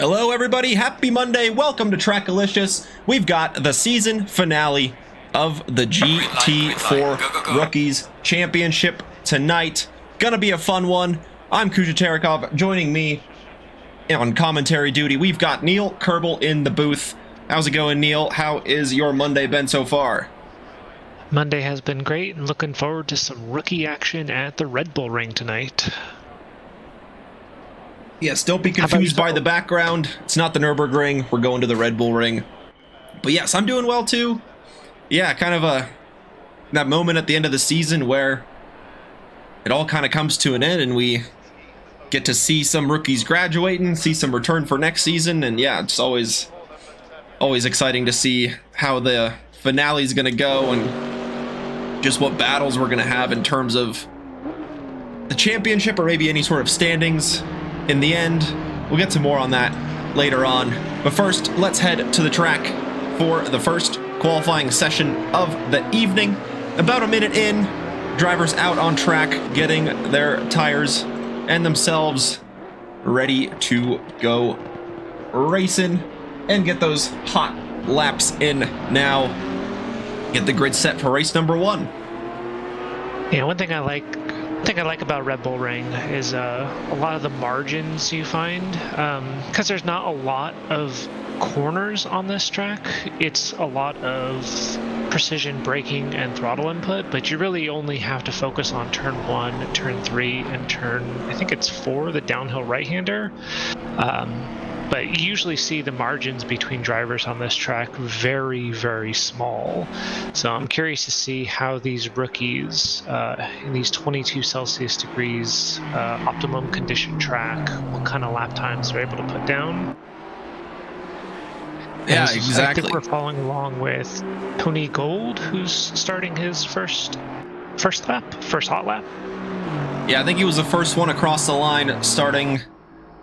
Hello everybody, happy Monday, welcome to Trackalicious. We've got the season finale of the GT4 Rookies Championship tonight. Gonna be a fun one. I'm Kuja Terekov. Joining me on commentary duty, we've got Neil Kerbal in the booth. How's it going, Neil? How is your Monday been so far? Monday has been great, and looking forward to some rookie action at the Red Bull Ring tonight. Yes, don't be confused by the background. It's not the Nürburgring. We're going to the Red Bull Ring. But yes, I'm doing well too. Yeah, kind of that moment at the end of the season where it all kind of comes to an end and we get to see some rookies graduating, see some return for next season, and yeah, it's always exciting to see how the finale is going to go and just what battles we're going to have in terms of the championship or maybe any sort of standings. In the end, we'll get to more on that later on. But first, let's head to the track for the first qualifying session of the evening. About a minute in, drivers out on track, getting their tires and themselves ready to go racing and get those hot laps in now. Get the grid set for race number one. Yeah, one thing I like about Red Bull Ring is a lot of the margins you find, because there's not a lot of corners on this track. It's a lot of precision braking and throttle input, but you really only have to focus on turn 1, turn 3, and turn, I think it's 4, the downhill right-hander. But you usually see the margins between drivers on this track very, very small. So I'm curious to see how these rookies in these 22 Celsius degrees optimum condition track, what kind of lap times they're able to put down. Yeah, exactly. I think we're following along with Tony Gold, who's starting his first hot lap. Yeah, I think he was the first one across the line starting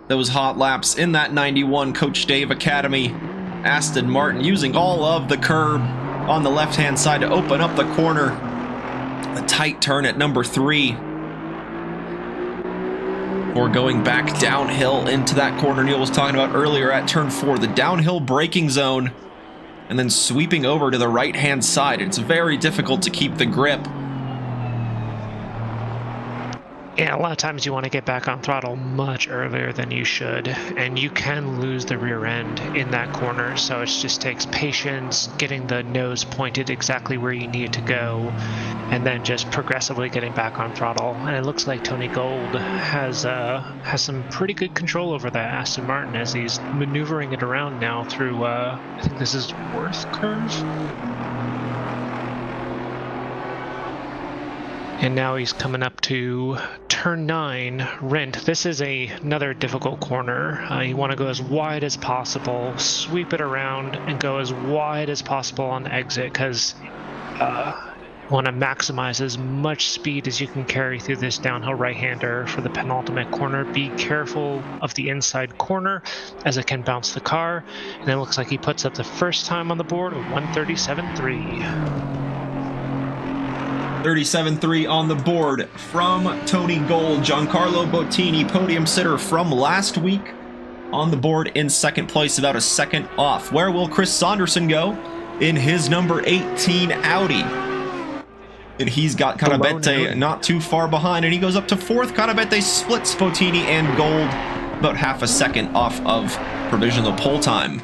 those hot laps in that 91 Coach Dave Academy. Aston Martin using all of the curb on the left-hand side to open up the corner. A tight turn at number 3. Or going back downhill into that corner Neil was talking about earlier at turn 4, the downhill braking zone, and then sweeping over to the right-hand side. It's very difficult to keep the grip. Yeah, a lot of times you want to get back on throttle much earlier than you should, and you can lose the rear end in that corner, so it just takes patience, getting the nose pointed exactly where you need it to go, and then just progressively getting back on throttle. And it looks like Tony Gold has some pretty good control over that Aston Martin as he's maneuvering it around now through, I think this is Worth Curve? And now he's coming up to turn 9, Rent. This is another difficult corner. You want to go as wide as possible, sweep it around, and go as wide as possible on the exit, because you want to maximize as much speed as you can carry through this downhill right-hander for the penultimate corner. Be careful of the inside corner, as it can bounce the car. And it looks like he puts up the first time on the board, 1:37.3. 37.3 on the board from Tony Gold. Giancarlo Bottini, podium sitter from last week, on the board in second place, about a second off. Where will Chris Saunderson go in his number 18 Audi? And he's got Carabete not too far behind, and he goes up to fourth. Carabete splits Bottini and Gold about half a second off of provisional pole time.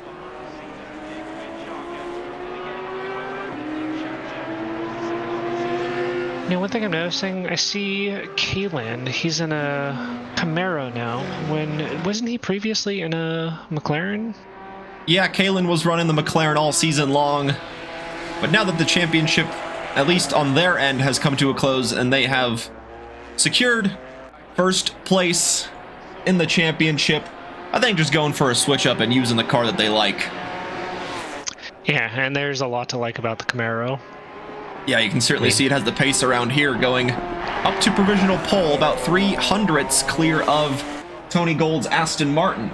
You know, one thing I'm noticing, I see Kaylan, he's in a Camaro now. Wasn't he previously in a McLaren? Yeah, Kaylan was running the McLaren all season long, but now that the championship, at least on their end, has come to a close and they have secured first place in the championship, I think just going for a switch up and using the car that they like. Yeah, and there's a lot to like about the Camaro. Yeah, you can certainly see it has the pace around here, going up to provisional pole, about 300ths clear of Tony Gold's Aston Martin.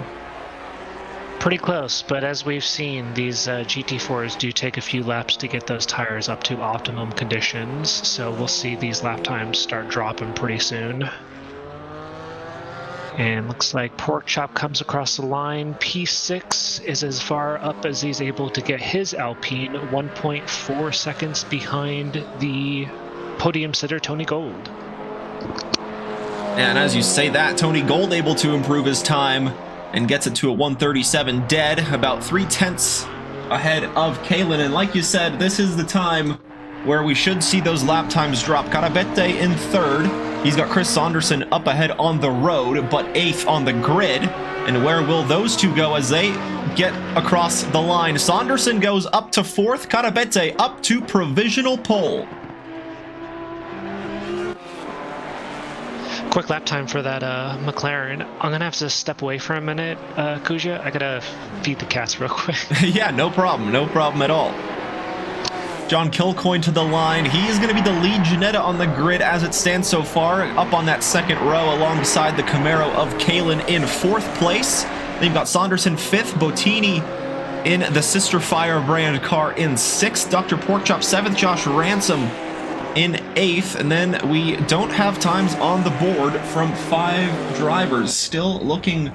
Pretty close, but as we've seen, these GT4s do take a few laps to get those tires up to optimum conditions, so we'll see these lap times start dropping pretty soon. And looks like Porkchop comes across the line. P6 is as far up as he's able to get his Alpine, 1.4 seconds behind the podium sitter Tony Gold. And as you say that, Tony Gold able to improve his time and gets it to a 1:37 dead, about 3/10 ahead of Kalen. And like you said, this is the time where we should see those lap times drop. Carabete in third. He's got Chris Saunderson up ahead on the road, but 8th on the grid. And where will those two go as they get across the line? Saunderson goes up to 4th, Carabete up to provisional pole. Quick lap time for that McLaren. I'm going to have to step away for a minute, Kuja. I got to feed the cats real quick. Yeah, no problem at all. John Kilcoyne to the line. He is going to be the lead Ginetta on the grid as it stands so far, up on that second row alongside the Camaro of Kalen in 4th place. Then you've got Saunderson 5th, Bottini in the Sister Fire brand car in 6th, Dr. Porkchop 7th, Josh Ransom in 8th, and then we don't have times on the board from 5 drivers. Still looking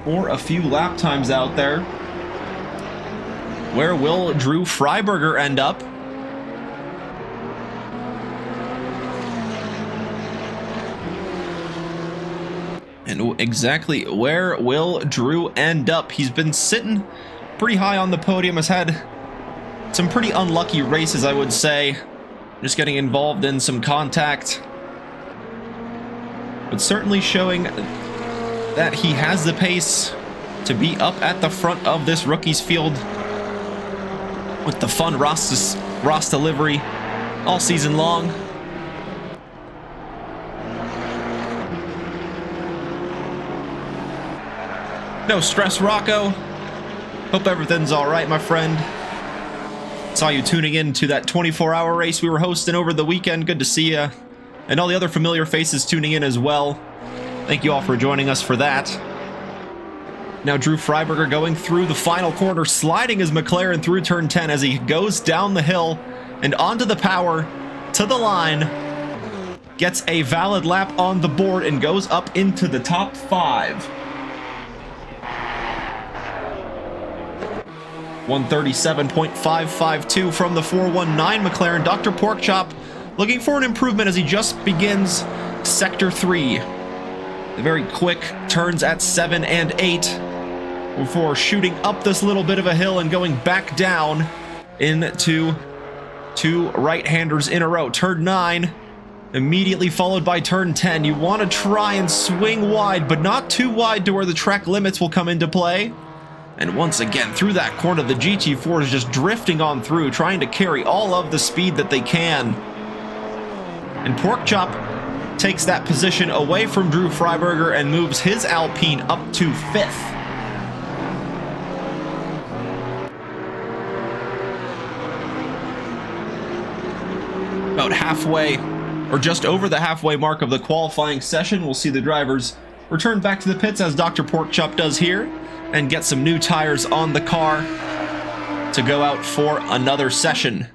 for a few lap times out there. Where will Drew Freiberger end up? And exactly where will Drew end up? He's been sitting pretty high on the podium, has had some pretty unlucky races, I would say. Just getting involved in some contact. But certainly showing that he has the pace to be up at the front of this rookies field with the fun Rasta livery all season long. No stress, Rocco. Hope everything's all right, my friend. Saw you tuning in to that 24-hour race we were hosting over the weekend. Good to see you. And all the other familiar faces tuning in as well. Thank you all for joining us for that. Now Drew Freiberger going through the final corner, sliding his McLaren through turn 10 as he goes down the hill and onto the power to the line. Gets a valid lap on the board and goes up into the top 5. 137.552 from the 419 McLaren. Dr. Porkchop looking for an improvement as he just begins Sector 3. The very quick turns at 7 and 8 before shooting up this little bit of a hill and going back down into 2 right-handers in a row. Turn 9 immediately followed by turn 10. You want to try and swing wide, but not too wide to where the track limits will come into play. And once again, through that corner, the GT4 is just drifting on through, trying to carry all of the speed that they can. And Porkchop takes that position away from Drew Freiberger and moves his Alpine up to 5th. About halfway, or just over the halfway mark of the qualifying session, we'll see the drivers return back to the pits as Dr. Porkchop does here, and get some new tires on the car to go out for another session.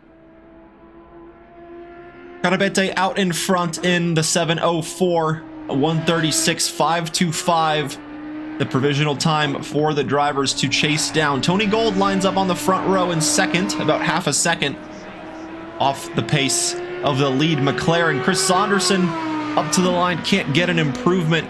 Carabete out in front in the 704, 136.525. The provisional time for the drivers to chase down. Tony Gold lines up on the front row in second, about half a second off the pace of the lead McLaren. Chris Saunderson up to the line, can't get an improvement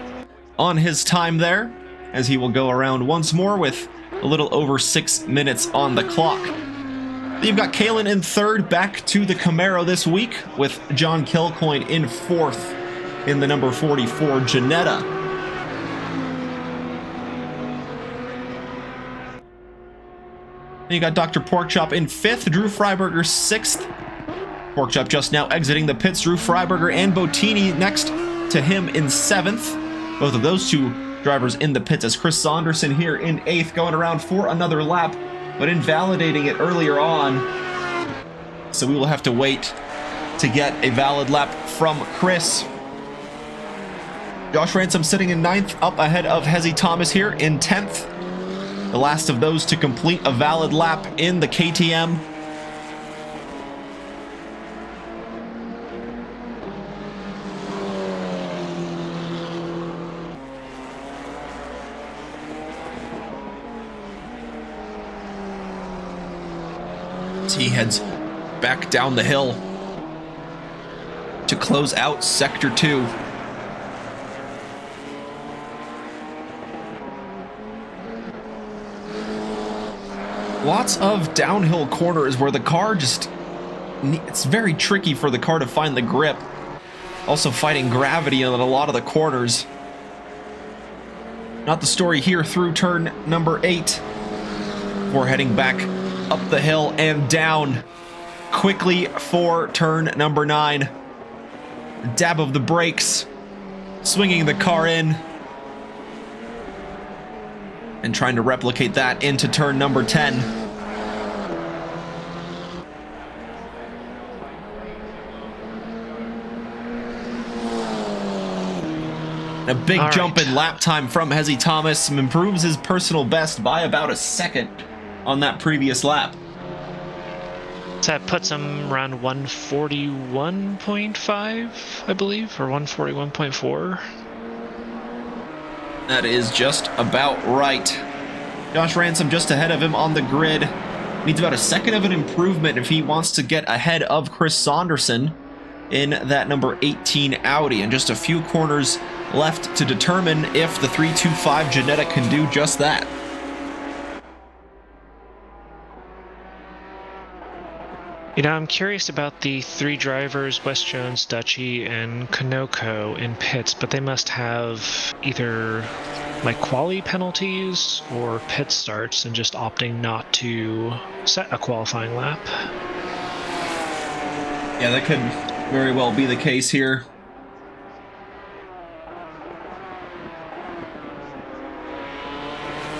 on his time there, as he will go around once more with a little over 6 minutes on the clock. Then you've got Kalen in third, back to the Camaro this week, with John Kilcoyne in 4th in the number 44 Ginetta. Then you got Dr. Porkchop in 5th, Drew Freiberger 6th. Porkchop just now exiting the pits. Drew Freiberger and Bottini next to him in 7th. Both of those two drivers in the pits as Chris Saunderson here in 8th, going around for another lap, but invalidating it earlier on. So we will have to wait to get a valid lap from Chris. Josh Ransom sitting in 9th, up ahead of Hezzy Thomas here in 10th. The last of those to complete a valid lap in the KTM. he heads back down the hill to close out Sector 2. Lots of downhill corners where the car just... it's very tricky for the car to find the grip. Also fighting gravity in a lot of the corners. Not the story here through turn number 8. We're heading back up the hill and down quickly for turn number 9. Dab of the brakes, swinging the car in, and trying to replicate that into turn number 10. A big jump in lap time from Hezzy Thomas, improves his personal best by about a second on that previous lap. So that puts him around 141.5, I believe, or 141.4. That is just about right. Josh Ransom just ahead of him on the grid. Needs about a second of an improvement if he wants to get ahead of Chris Saunderson in that number 18 Audi, and just a few corners left to determine if the 325 Genetic can do just that. You know, I'm curious about the 3 drivers, West Jones, Dutchy, and Konoko in pits, but they must have either like quali penalties or pit starts and just opting not to set a qualifying lap. Yeah, that could very well be the case here.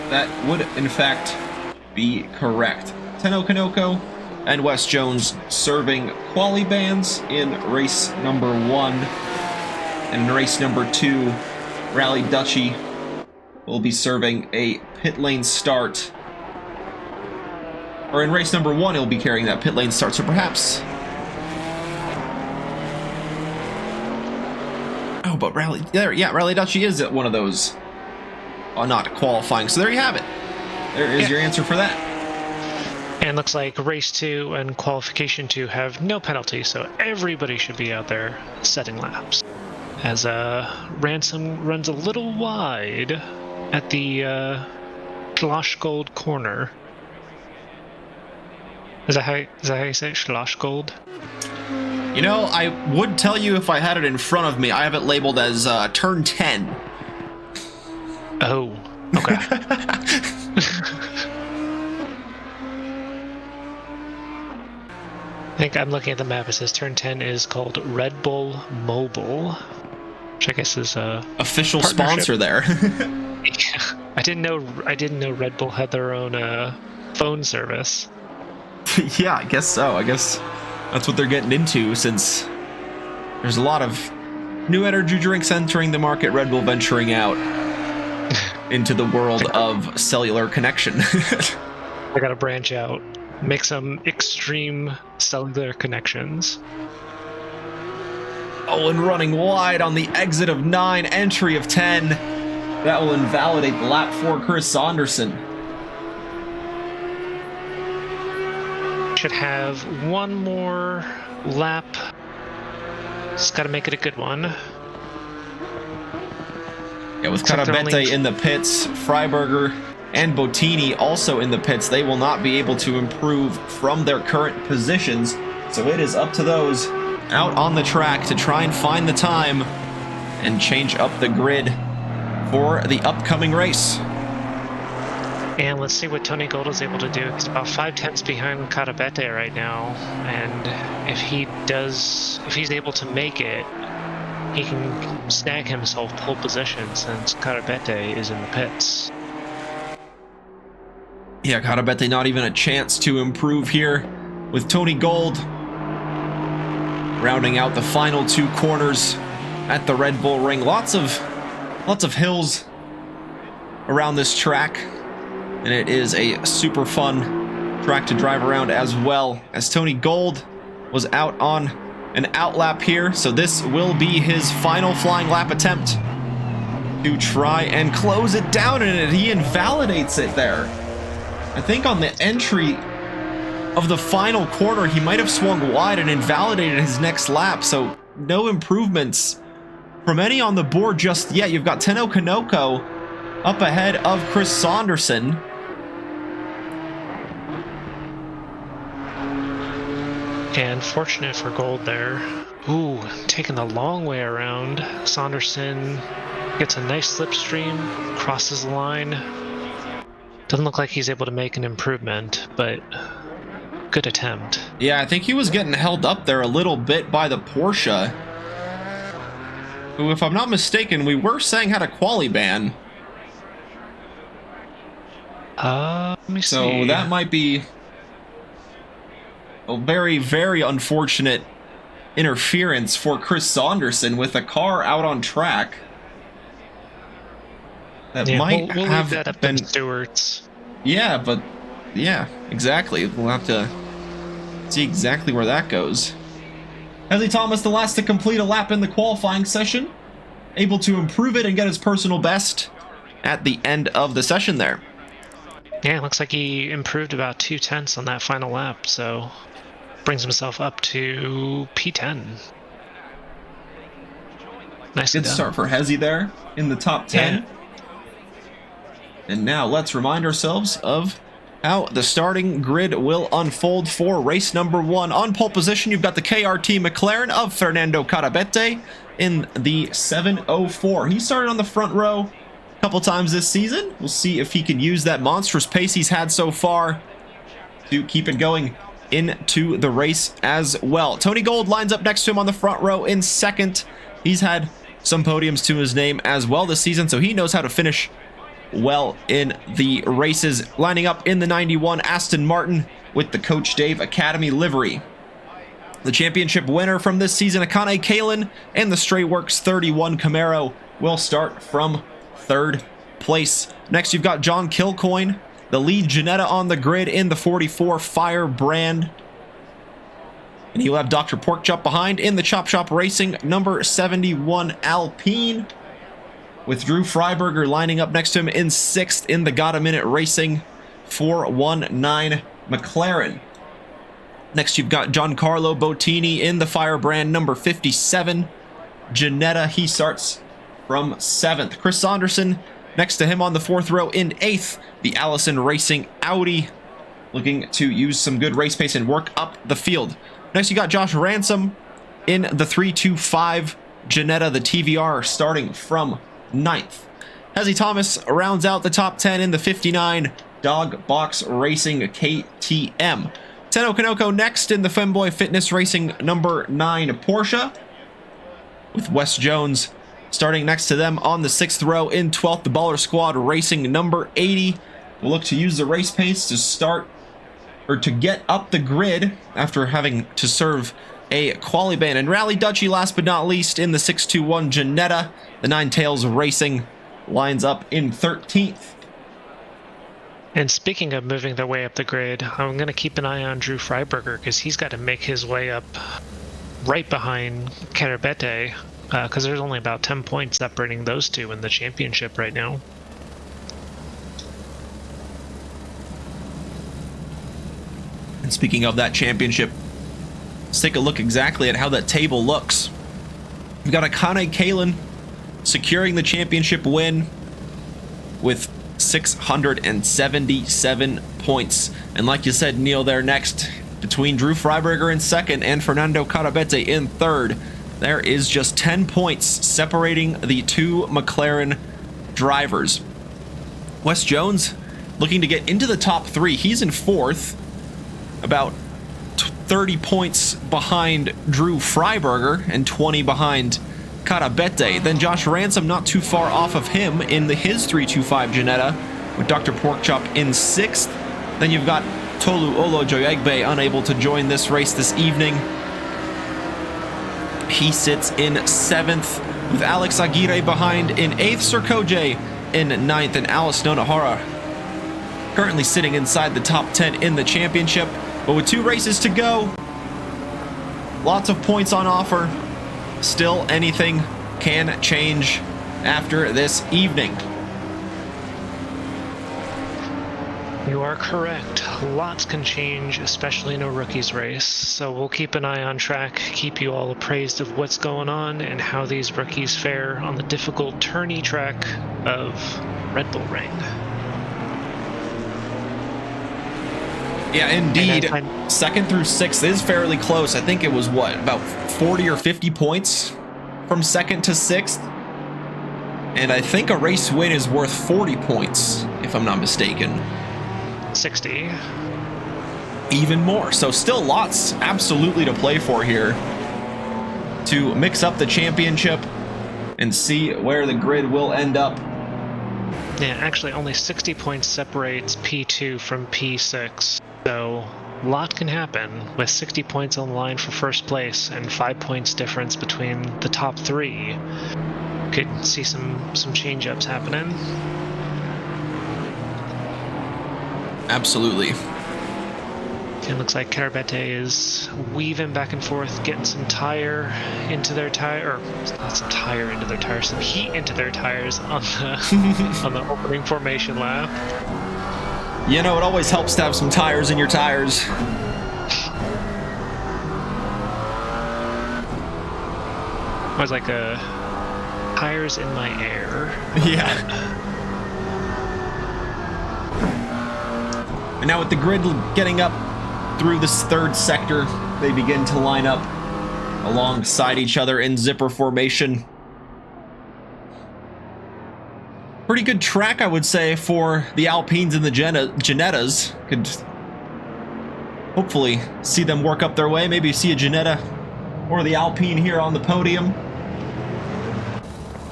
That would, in fact, be correct. Tenno Konoko and Wes Jones serving quali bans in race number 1. And in race number 2, Rally Dutchy will be serving a pit lane start. Or in race number 1, he'll be carrying that pit lane start, so perhaps... Oh, but Rally... yeah, Rally Dutchy is one of those not qualifying. So there you have it. There is your answer for that. And looks like race 2 and qualification 2 have no penalty, so everybody should be out there setting laps. As Ransom runs a little wide at the Schlossgold corner. Is that how you say it? Schlossgold? You know, I would tell you if I had it in front of me. I have it labeled as turn 10. Oh, okay. I think I'm looking at the map. It says turn 10 is called Red Bull Mobile, which I guess is a official partnership. Sponsor there. Yeah, I didn't know Red Bull had their own phone service. Yeah, I guess so. I guess that's what they're getting into, since there's a lot of new energy drinks entering the market. Red Bull venturing out into the world of cellular connection. I gotta branch out. Make some extreme cellular connections. Oh, and running wide on the exit of 9, entry of 10. That will invalidate the lap for Chris Saunderson. Should have one more lap. Just gotta make it a good one. Yeah, with Carabete in the pits, Freiberger and Bottini also in the pits, they will not be able to improve from their current positions. So it is up to those out on the track to try and find the time and change up the grid for the upcoming race. And let's see what Tony Gold is able to do. He's about 5/10 behind Carabete right now, and if he's able to make it, he can snag himself pole position since Carabete is in the pits. Yeah, Carabete not even a chance to improve here, with Tony Gold rounding out the final 2 corners at the Red Bull Ring. Lots of hills around this track, and it is a super fun track to drive around as well, as Tony Gold was out on an outlap here, so this will be his final flying lap attempt to try and close it down, and he invalidates it there. I think on the entry of the final corner, he might have swung wide and invalidated his next lap, so no improvements from any on the board just yet. You've got Tenno Kanoko up ahead of Chris Saunderson. And fortunate for gold there. Ooh, taking the long way around. Saunderson gets a nice slipstream, crosses the line. Doesn't look like he's able to make an improvement, but good attempt. Yeah, I think he was getting held up there a little bit by the Porsche, who, if I'm not mistaken, we were saying had a quali ban. Let me see. So that might be a very, very unfortunate interference for Chris Saunderson with a car out on track. That might we'll have leave that up been to Stewart's. Yeah, but yeah, exactly. We'll have to see exactly where that goes. Hezzy Thomas, the last to complete a lap in the qualifying session, able to improve it and get his personal best at the end of the session there. Yeah, it looks like he improved about 2/10 on that final lap, so brings himself up to P10. Nice. Good start for Hezzy there in the top 10. Yeah. And now let's remind ourselves of how the starting grid will unfold for race number 1. On pole position, you've got the KRT McLaren of Fernando Carabete in the 704. He started on the front row a couple times this season. We'll see if he can use that monstrous pace he's had so far to keep it going into the race as well. Tony Gold lines up next to him on the front row in second. He's had some podiums to his name as well this season, so he knows how to finish well in the races. Lining up in the 91, Aston Martin with the Coach Dave Academy livery. The championship winner from this season, Akane Kalin, and the Stray Works 31 Camaro will start from third place. Next, you've got John Kilcoyne, the lead Ginetta on the grid in the 44 Firebrand. And he'll have Dr. Porkchop behind in the Chop Shop Racing number 71 Alpine, with Drew Freiberger lining up next to him in 6th in the Got a Minute Racing 419 McLaren. Next, you've got Giancarlo Bottini in the Firebrand number 57 Ginetta. He starts from 7th. Chris Saunderson next to him on the 4th row in 8th, the Allison Racing Audi, looking to use some good race pace and work up the field. Next, you got Josh Ransom in the 325 Ginetta, the TVR, starting from 9th. Hezzy Thomas rounds out the top 10 in the 59 Dog Box Racing KTM. Tenno Kanoko next in the Femboy Fitness Racing number 9 Porsche, with Wes Jones starting next to them on the 6th row in 12th, the Baller Squad Racing number 80. We'll look to use the race pace to start, or to get up the grid after having to serve a quali ban. And Rally Dutchy, last but not least, in the 621 Ginetta, the Nine Tails Racing lines up in 13th. And speaking of moving their way up the grid, I'm going to keep an eye on Drew Freiberger, because he's got to make his way up right behind Carabete, because there's only about 10 points separating those two in the championship right now. And speaking of that championship, let's take a look exactly at how that table looks. We've got Akane Kalin securing the championship win with 677 points. And like you said, Neil, there next, between Drew Freiberger in 2nd and Fernando Carabete in 3rd, there is just 10 points separating the two McLaren drivers. Wes Jones looking to get into the top 3. He's in 4th, about 30 points behind Drew Freiberger and 20 behind Carabete. Then Josh Ransom not too far off of him in his 325 Ginetta, with Dr. Porkchop in 6th. Then you've got Tolu Olojoyegbe unable to join this race this evening. He sits in 7th, with Alex Aguirre behind in 8th, Sir Koje in 9th, and Alice Nonahara currently sitting inside the top 10 in the championship. But with 2 races to go, lots of points on offer. Still, anything can change after this evening. You are correct. lots can change, especially in a rookies race. So we'll keep an eye on track, keep you all appraised of what's going on and how these rookies fare on the difficult turny track of Red Bull Ring. Yeah, indeed. Second through sixth is fairly close. I think it was, what, about 40 or 50 points from second to sixth? And I think a race win is worth 40 points, if I'm not mistaken. 60. Even more. So still lots absolutely to play for here to mix up the championship and see where the grid will end up. Yeah, actually only 60 points separates P2 from P6. So a lot can happen with 60 points on the line for first place and 5 points difference between the top three. Could see some change-ups happening. Absolutely. It looks like Carabete is weaving back and forth, getting some tire into their tire, or not some tire into their tires, some heat into their tires on the on the opening formation lap. You know, it always helps to have some tires in your tires. I was like tires in my air. Yeah. And now with the grid getting up through this third sector, they begin to line up alongside each other in zipper formation. Pretty good track, I would say, for the Alpines and the Ginettas. Could hopefully see them work up their way. Maybe see a Ginetta or the Alpine here on the podium.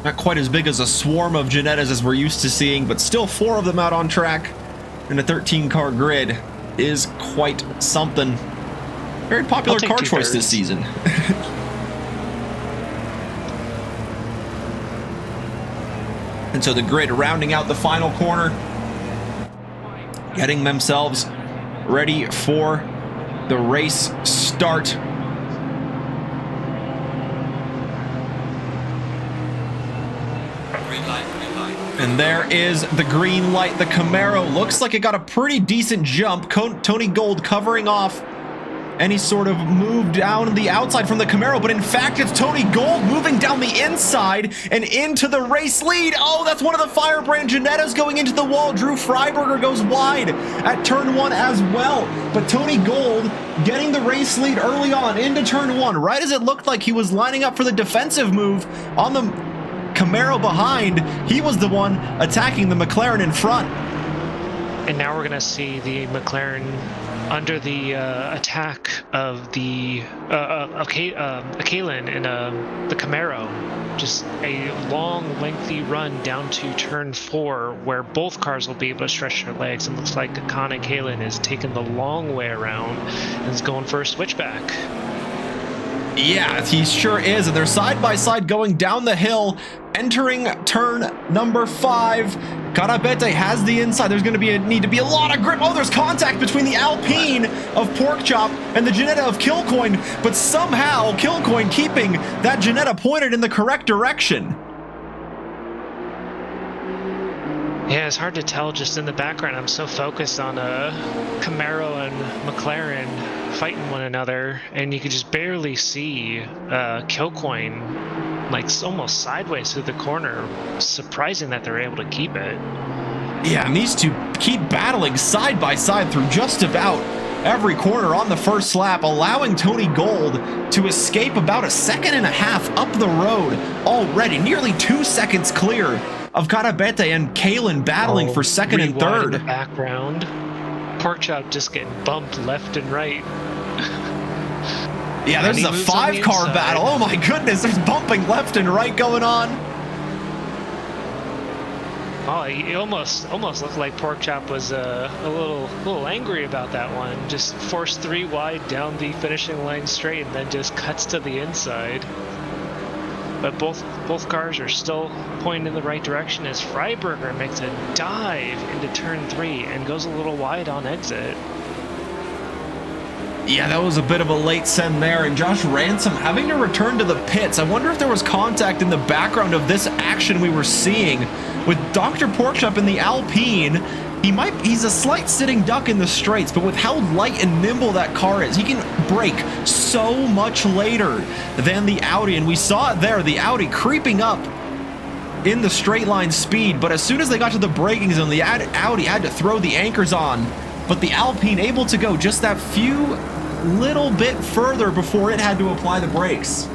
Not quite as big as a swarm of Ginettas as we're used to seeing, but still 4 of them out on track in a 13-car grid is quite something. Very popular car choice this season. And so the grid rounding out the final corner, getting themselves ready for the race start. And there is the green light. The Camaro looks like it got a pretty decent jump. Tony Gold covering off any sort of move down the outside from the Camaro, but in fact it's Tony Gold moving down the inside and into the race lead. Oh, that's one of the Firebrand Ginettas going into the wall. Drew Freiberger goes wide at turn 1 as well, but Tony Gold getting the race lead early on into turn 1, right as it looked like he was lining up for the defensive move on the Camaro behind. He was the one attacking the McLaren in front. And now we're going to see the McLaren under the attack of the Kalen and the Camaro. Just a long, lengthy run down to turn 4 where both cars will be able to stretch their legs. And looks like Akane Kalen is taking the long way around and is going for a switchback. Yeah, he sure is. And they're side by side going down the hill, entering turn number 5. Carabete has the inside. There's going to need to be a lot of grip. Oh, there's contact between the Alpine of Porkchop and the Ginetta of Kilcoin, but somehow Kilcoin keeping that Ginetta pointed in the correct direction. Yeah, it's hard to tell just in the background. I'm so focused on Camaro and McLaren fighting one another, and you could just barely see Kilcoin like almost sideways through the corner. Surprising that they're able to keep it. Yeah, and these two keep battling side by side through just about every corner on the first lap, allowing Tony Gold to escape about 1.5 seconds up the road already, nearly 2 seconds clear of Carabete and Kalen battling for second and third. In the background, Porkchop just getting bumped left and right. Yeah, there's a 5-car battle. Oh my goodness, there's bumping left and right going on. Oh, it almost looked like Porkchop was a little angry about that one. Just forced 3 wide down the finishing line straight, and then just cuts to the inside. But both cars are still pointing in the right direction as Freiberger makes a dive into turn 3 and goes a little wide on exit. Yeah, that was a bit of a late send there, and Josh Ransom having to return to the pits. I wonder if there was contact in the background of this action we were seeing with Dr. Porkchop in the Alpine He's a slight sitting duck in the straights, but with how light and nimble that car is, he can brake so much later than the Audi. And we saw it there, the Audi creeping up in the straight line speed, but as soon as they got to the braking zone, the Audi had to throw the anchors on. But the Alpine able to go just that few little bit further before it had to apply the brakes.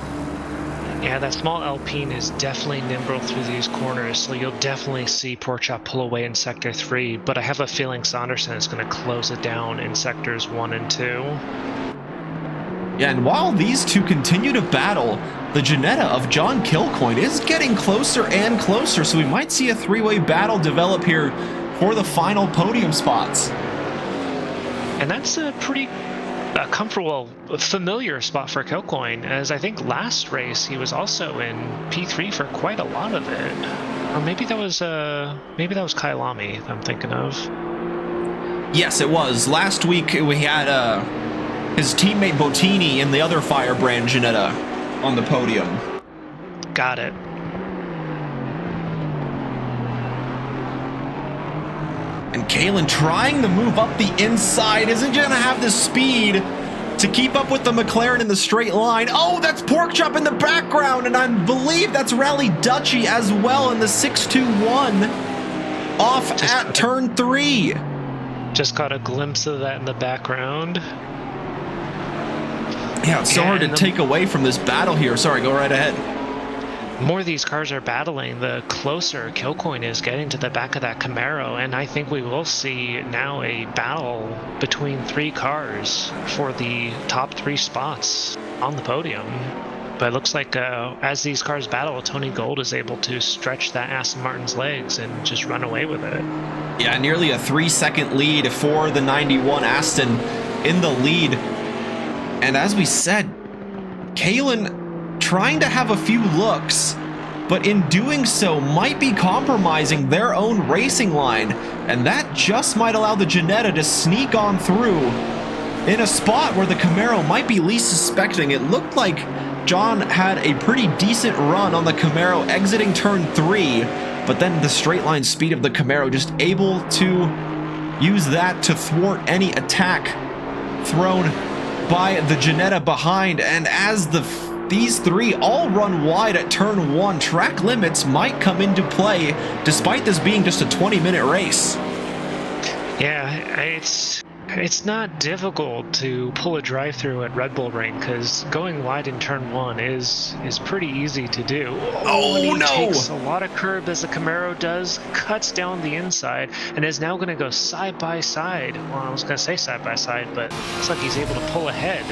Yeah, that small Alpine is definitely nimble through these corners, so you'll definitely see Porkchop pull away in Sector 3, but I have a feeling Saunderson is going to close it down in Sectors 1 and 2. Yeah, and while these two continue to battle, the Ginetta of John Kilcoyne is getting closer and closer, so we might see a three-way battle develop here for the final podium spots. And that's a pretty comfortable, familiar spot for Kilcoyne, as I think last race he was also in P3 for quite a lot of it. Or maybe that was Kyalami I'm thinking of. Yes, it was. Last week we had his teammate Bottini in the other Firebrand Ginetta on the podium. Got it. And Kalen trying to move up the inside, isn't going to have the speed to keep up with the McLaren in the straight line. Oh, that's Porkchop in the background, and I believe that's Rally Dutchy as well in the 621 off at turn 3. Just caught a glimpse of that in the background. Yeah, it's so hard to take away from this battle here. Sorry, go right ahead. More of these cars are battling, the closer Kilcoyne is getting to the back of that Camaro, and I think we will see now a battle between 3 cars for the top 3 spots on the podium. But it looks like as these cars battle, Tony Gold is able to stretch that Aston Martin's legs and just run away with it. Yeah, nearly a 3-second lead for the 91 Aston in the lead. And as we said, Kalen trying to have a few looks, but in doing so might be compromising their own racing line, and that just might allow the Ginetta to sneak on through in a spot where the Camaro might be least suspecting. It looked like John had a pretty decent run on the Camaro exiting turn 3, but then the straight line speed of the Camaro just able to use that to thwart any attack thrown by the Ginetta behind. And as these 3 all run wide at turn 1, track limits might come into play despite this being just a 20-minute race. Yeah, it's not difficult to pull a drive-through at Red Bull Ring, because going wide in turn 1 is pretty easy to do. Oh no! Takes a lot of curb as the Camaro does, cuts down the inside, and is now going to go side by side. Well, I was going to say side by side, but looks like he's able to pull ahead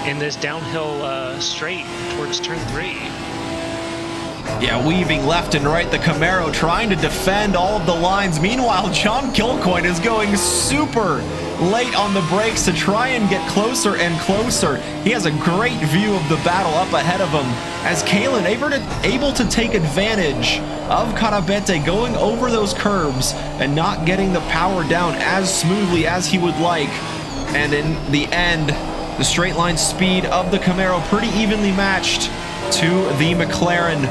in this downhill straight towards turn 3. Yeah, weaving left and right, the Camaro trying to defend all of the lines. Meanwhile, John Kilcoyne is going super late on the brakes to try and get closer and closer. He has a great view of the battle up ahead of him as Kalen able to take advantage of Carabete going over those curbs and not getting the power down as smoothly as he would like. And in the end, the straight line speed of the Camaro pretty evenly matched to the McLaren,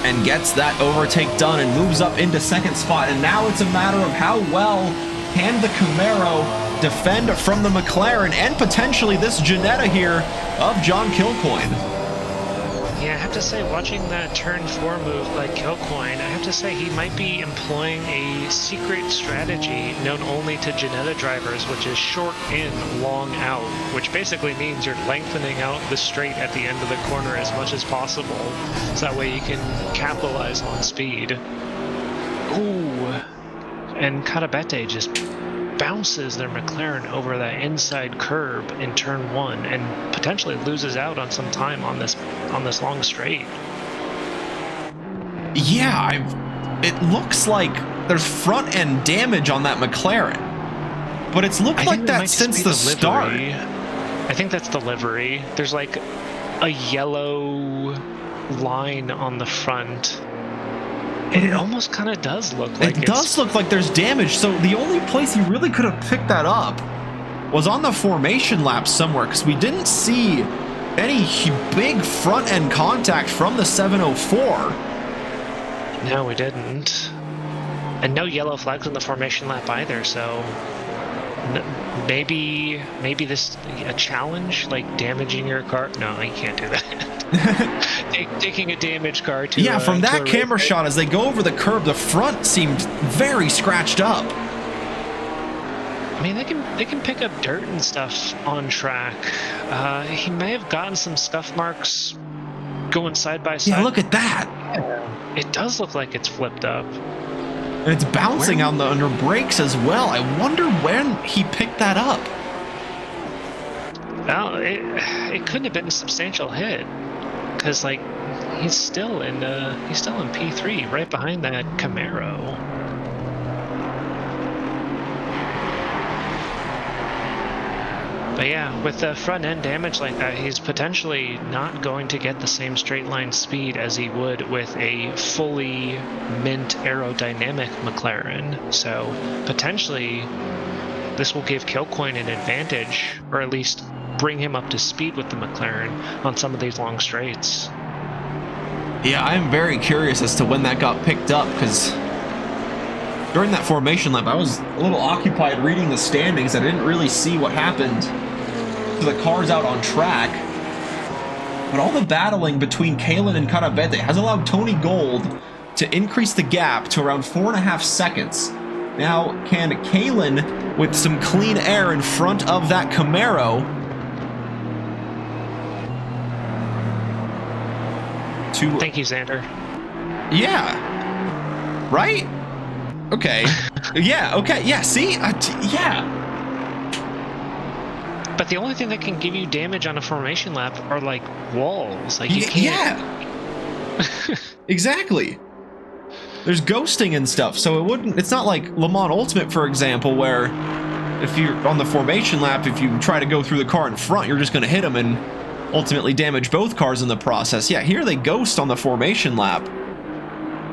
and gets that overtake done and moves up into second spot. And now it's a matter of how well can the Camaro defend from the McLaren and potentially this Ginetta here of John Kilcoyne. Yeah, I have to say, watching that turn 4 move by Kilcoyne, I have to say he might be employing a secret strategy known only to Ginetta drivers, which is short in, long out, which basically means you're lengthening out the straight at the end of the corner as much as possible, so that way you can capitalize on speed. Ooh, and Carabete just bounces their McLaren over that inside curb in turn 1 and potentially loses out on some time on this long straight. Yeah, it looks like there's front end damage on that McLaren, but it's looked like that since the start. I think that's the livery. There's like a yellow line on the front. And it almost kind of does look like it does look like there's damage. So the only place he really could have picked that up was on the formation lap somewhere, because we didn't see any big front end contact from the 704. No, we didn't. And no yellow flags on the formation lap either, so maybe this a challenge, like damaging your car. No, you can't do that. Taking a damaged car to yeah, from that camera race shot as they go over the curb, the front seemed very scratched up. I mean, they can pick up dirt and stuff on track. He may have gotten some scuff marks going side by side. Yeah, look at that. Yeah, it does look like it's flipped up. And it's bouncing on the under brakes as well. I wonder when he picked that up. Well, it couldn't have been a substantial hit, because like he's still in P3, right behind that Camaro. But yeah, with the front end damage like that, he's potentially not going to get the same straight line speed as he would with a fully mint aerodynamic McLaren. So potentially this will give Kilcoyne an advantage, or at least bring him up to speed with the McLaren on some of these long straights. Yeah, I'm very curious as to when that got picked up, because during that formation lap, I was a little occupied reading the standings. I didn't really see what happened to the cars out on track. But all the battling between Kalin and Carapete has allowed Tony Gold to increase the gap to around 4.5 seconds. Now, can Kalin, with some clean air in front of that Camaro, Thank you, Xander. Yeah. Right? Okay. Yeah, okay. Yeah, see? Yeah. But the only thing that can give you damage on a formation lap are like walls. Like you can't. Yeah. Exactly. There's ghosting and stuff, so it's not like Le Mans Ultimate, for example, where if you're on the formation lap, if you try to go through the car in front, you're just going to hit them and ultimately damage both cars in the process. Yeah, here they ghost on the formation lap.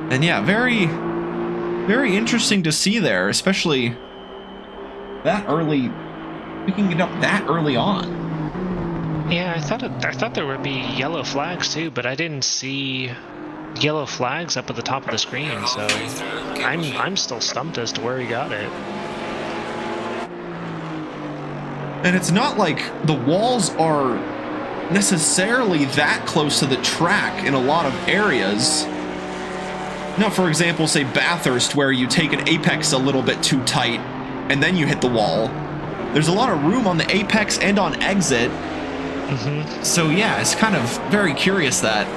And yeah, very, very interesting to see there, especially that early, picking it up that early on. Yeah, I thought there would be yellow flags too, but I didn't see yellow flags up at the top of the screen, so I'm still stumped as to where he got it. And it's not like the walls are necessarily that close to the track in a lot of areas. Now, for example, say Bathurst, where you take an apex a little bit too tight and then you hit the wall. There's a lot of room on the apex and on exit. So yeah, it's kind of very curious that.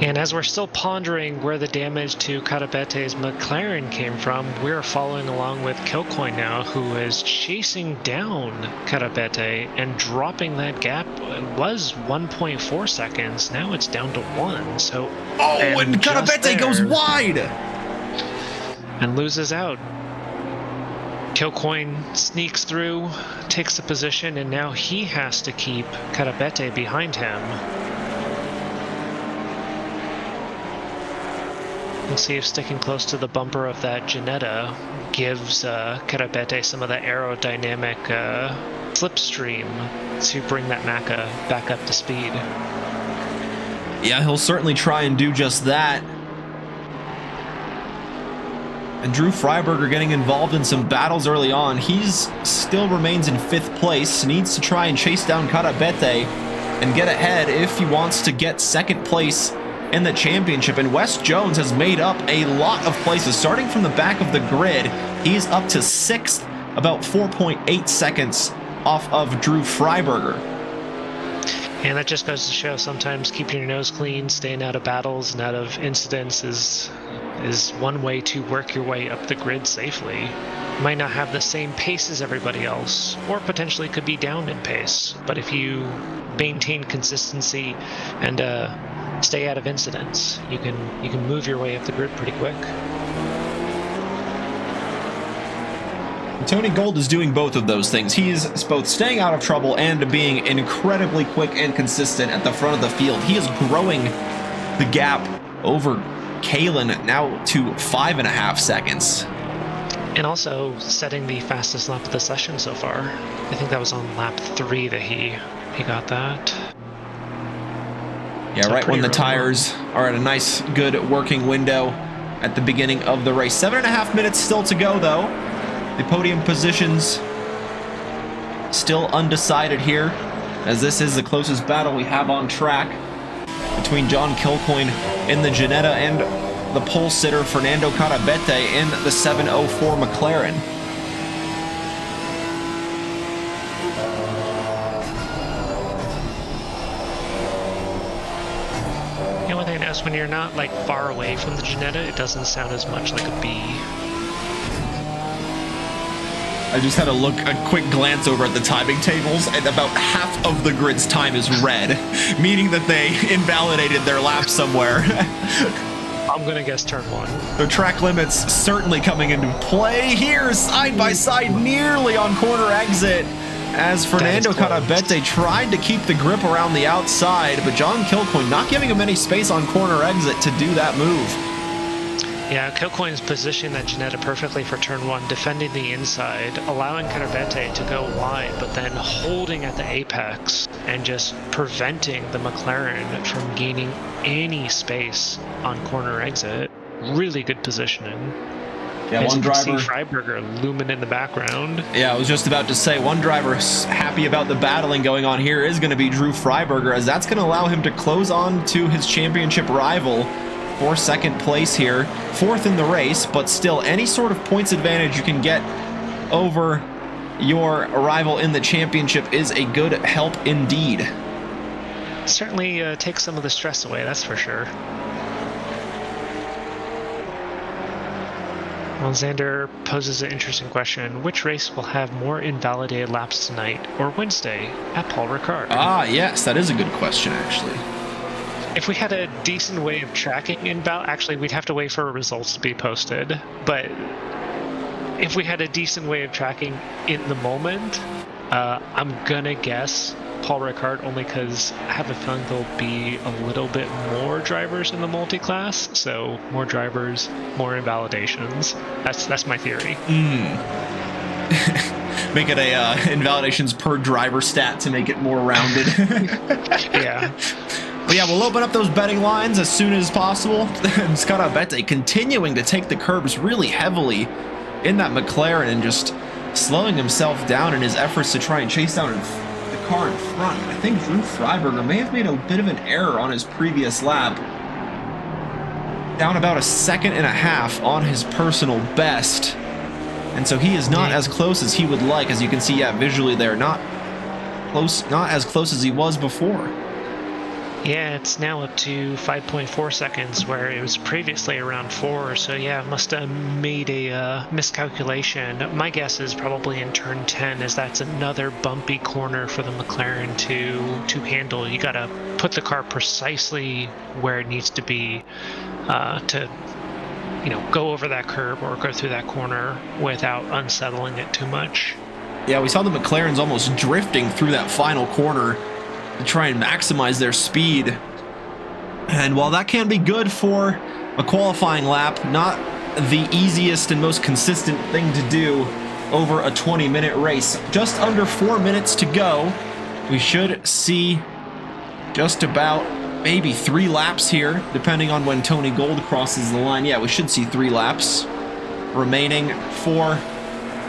And as we're still pondering where the damage to Carapete's McLaren came from, we're following along with Kilcoyne now, who is chasing down Carapete and dropping that gap. It was 1.4 seconds, now it's down to 1. So and Carapete goes wide and loses out. Kilcoyne sneaks through, takes the position, and now he has to keep Carapete behind him. We'll see if sticking close to the bumper of that Ginetta gives Carapete some of the aerodynamic slipstream to bring that Macca back up to speed. Yeah, he'll certainly try and do just that. And Drew Freiberger getting involved in some battles early on. He's still remains in 5th place, needs to try and chase down Carapete and get ahead if he wants to get 2nd place in the championship. And Wes Jones has made up a lot of places. Starting from the back of the grid, he's up to 6th, about 4.8 seconds off of Drew Freiberger. And that just goes to show sometimes keeping your nose clean, staying out of battles and out of incidents is one way to work your way up the grid safely. You might not have the same pace as everybody else, or potentially could be down in pace, but if you maintain consistency and stay out of incidents, you can move your way up the grid pretty quick. Tony Gold is doing both of those things. He's both staying out of trouble and being incredibly quick and consistent at the front of the field. He is growing the gap over Kalin now to 5.5 seconds. And also setting the fastest lap of the session so far. I think that was on lap 3 that he got that. Yeah, so right when the tires are at a nice, good working window. at the beginning of the race. 7.5 minutes still to go, though. The podium positions still undecided here, as this is the closest battle we have on track between John Kilcoyne in the Ginetta and the pole sitter Fernando Carabete in the 704 McLaren. One thing to ask, when you're not like far away from the Ginetta, it doesn't sound as much like a B. I just had a quick glance over at the timing tables, and about half of the grid's time is red, meaning that they invalidated their lap somewhere. I'm gonna guess turn 1. The track limits certainly coming into play here, side by side, nearly on corner exit, as Fernando Carabete tried to keep the grip around the outside, but John Kilcoyne not giving him any space on corner exit to do that move. Yeah, Kilcoyne's positioning that Ginetta perfectly for turn 1, defending the inside, allowing Carabete to go wide, but then holding at the apex and just preventing the McLaren from gaining any space on corner exit. Really good positioning. Yeah, as one you can driver. see Freiberger looming in the background. Yeah, I was just about to say, one driver happy about the battling going on here is going to be Drew Freiberger, as that's going to allow him to close on to his championship rival for second place here. 4th in the race, but still any sort of points advantage you can get over your rival in the championship is a good help indeed. Certainly takes some of the stress away, that's for sure. Well, Xander poses an interesting question. Which race will have more invalidated laps tonight or Wednesday at Paul Ricard? Ah, yes, that is a good question, actually. If we had a decent way of tracking actually, we'd have to wait for results to be posted. But if we had a decent way of tracking in the moment, I'm gonna guess Paul Ricard, only because I have a feeling there'll be a little bit more drivers in the multi-class, so more drivers, more invalidations. That's my theory. Make it a invalidations per driver stat to make it more rounded. Yeah. But yeah, we'll open up those betting lines as soon as possible. Scott Abete continuing to take the curbs really heavily in that McLaren and just slowing himself down in his efforts to try and chase down the car in front. I think Drew Freiberger may have made a bit of an error on his previous lap. Down about 1.5 seconds on his personal best. And so he is not as close as he would like, as you can see, yeah, visually there. Not as close as he was before. Yeah, it's now up to 5.4 seconds, where it was previously around 4. So yeah, must have made a miscalculation. My guess is probably in turn 10, as that's another bumpy corner for the McLaren to handle. You got to put the car precisely where it needs to be to, go over that curb or go through that corner without unsettling it too much. Yeah, we saw the McLarens almost drifting through that final corner to try and maximize their speed. And while that can be good for a qualifying lap, not the easiest and most consistent thing to do over a 20-minute race. Just under 4 minutes to go. We should see just about maybe 3 laps here, depending on when Tony Gold crosses the line. Yeah, we should see 3 laps remaining for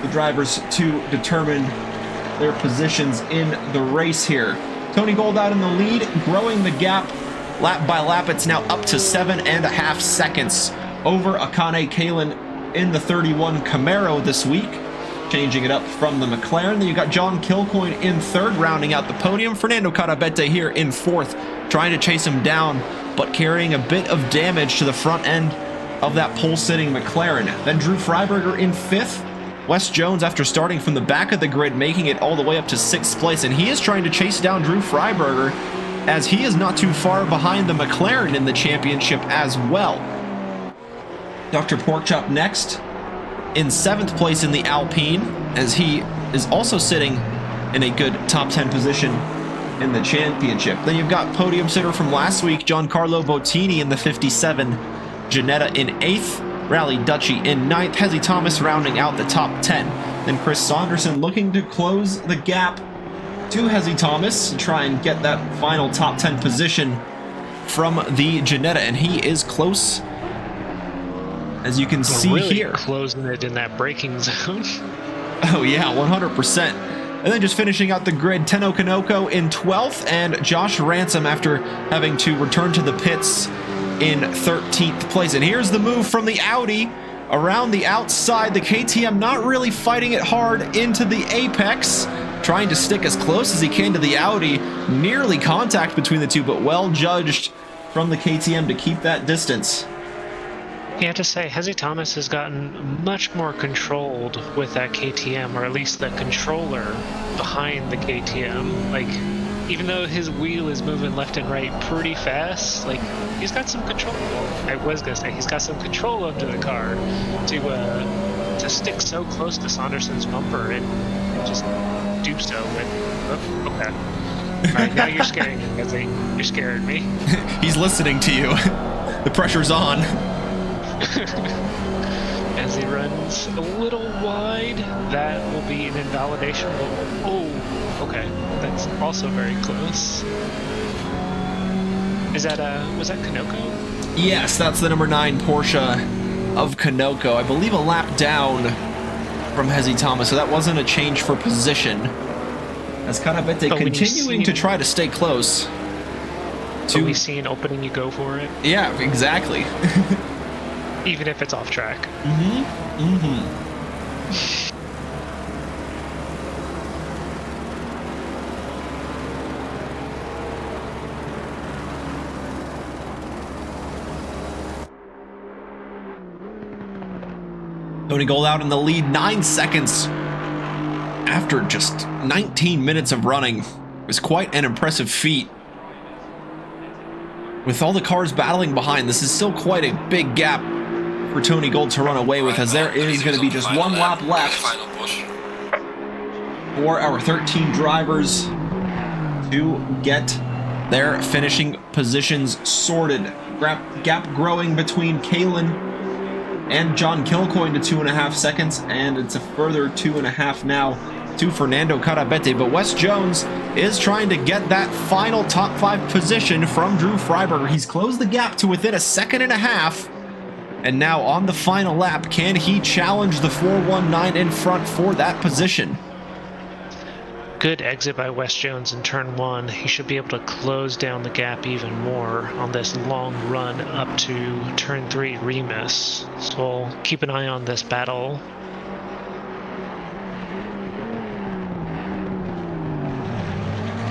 the drivers to determine their positions in the race here. Tony Gold out in the lead, growing the gap lap by lap. It's now up to 7.5 seconds over Akane Kalin in the 31 Camaro this week, changing it up from the McLaren. Then you got John Kilcoyne in 3rd, rounding out the podium. Fernando Carabete here in 4th, trying to chase him down, but carrying a bit of damage to the front end of that pole-sitting McLaren. Then Drew Freiberger in 5th. Wes Jones, after starting from the back of the grid, making it all the way up to 6th place, and he is trying to chase down Drew Freiberger, as he is not too far behind the McLaren in the championship as well. Dr. Porkchop next in 7th place in the Alpine, as he is also sitting in a good top 10 position in the championship. Then you've got podium sitter from last week, Giancarlo Bottini in the 57, Ginetta in 8th, Rally Duchy in 9th, Hezzy Thomas rounding out the top 10. Then Chris Saunderson looking to close the gap to Hezzy Thomas and try and get that final top 10 position from the Ginetta, and he is close as you can see really here. Closing it in that braking zone. Oh yeah, 100%. And then just finishing out the grid, Tenno Kanoko in 12th, and Josh Ransom after having to return to the pits in 13th place. And here's the move from the Audi around the outside. The KTM not really fighting it hard into the apex, trying to stick as close as he can to the Audi. Nearly contact between the two, but well judged from the KTM to keep that distance. You have to say, Hezi Thomas has gotten much more controlled with that KTM, or at least the controller behind the KTM. Like, even though his wheel is moving left and right pretty fast, like, he's got some control. I was gonna say, he's got some control under the car to stick so close to Saunderson's bumper and just do so. And, okay. All right, now you're scaring me, Hezi. You're scaring me. He's listening to you. The pressure's on. As he runs a little wide, that will be an invalidation. Oh, okay. That's also very close. Is that, was that Kanoko? Yes, that's the number 9 Porsche of Kanoko. I believe a lap down from Hezi Thomas, so that wasn't a change for position. As Kara Bete continuing to try to stay close. So we see an opening, you go for it? Yeah, exactly. Even if it's off track. Tony Gold out in the lead, 9 seconds after just 19 minutes of running. It was quite an impressive feat. With all the cars battling behind, this is still quite a big gap for Tony Gold to run away with, as there is going to be just one lap left for our 13 drivers to get their finishing positions sorted. Gap growing between Kalen and John Kilcoyne to 2.5 seconds, and it's a further 2.5 now to Fernando Carabete. But Wes Jones is trying to get that final top 5 position from Drew Freiberger. He's closed the gap to within 1.5 seconds. And now on the final lap, can he challenge the 419 in front for that position? Good exit by Wes Jones in turn 1. He should be able to close down the gap even more on this long run up to turn 3 Remus. So we'll keep an eye on this battle.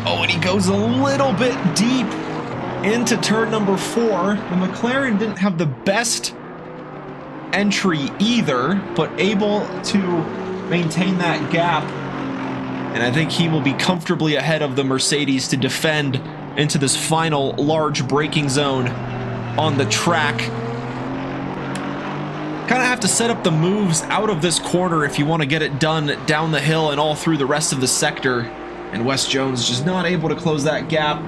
Oh, and he goes a little bit deep into turn number 4. The McLaren didn't have the best entry either, but able to maintain that gap. And I think he will be comfortably ahead of the Mercedes to defend into this final large braking zone on the track. Kind of have to set up the moves out of this corner if you want to get it done down the hill and all through the rest of the sector. And Wes Jones just not able to close that gap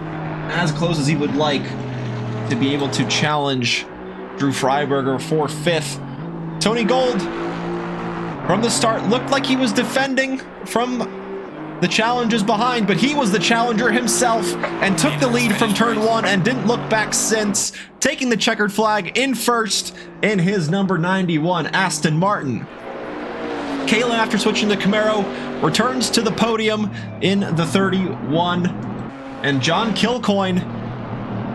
as close as he would like to be able to challenge Drew Freiberger for 5th. Tony Gold, from the start, looked like he was defending from the challenges behind, but he was the challenger himself and took the lead from turn 1 and didn't look back since, taking the checkered flag in first in his number 91 Aston Martin. Kalen, after switching the Camaro, returns to the podium in the 31, and John Kilcoyne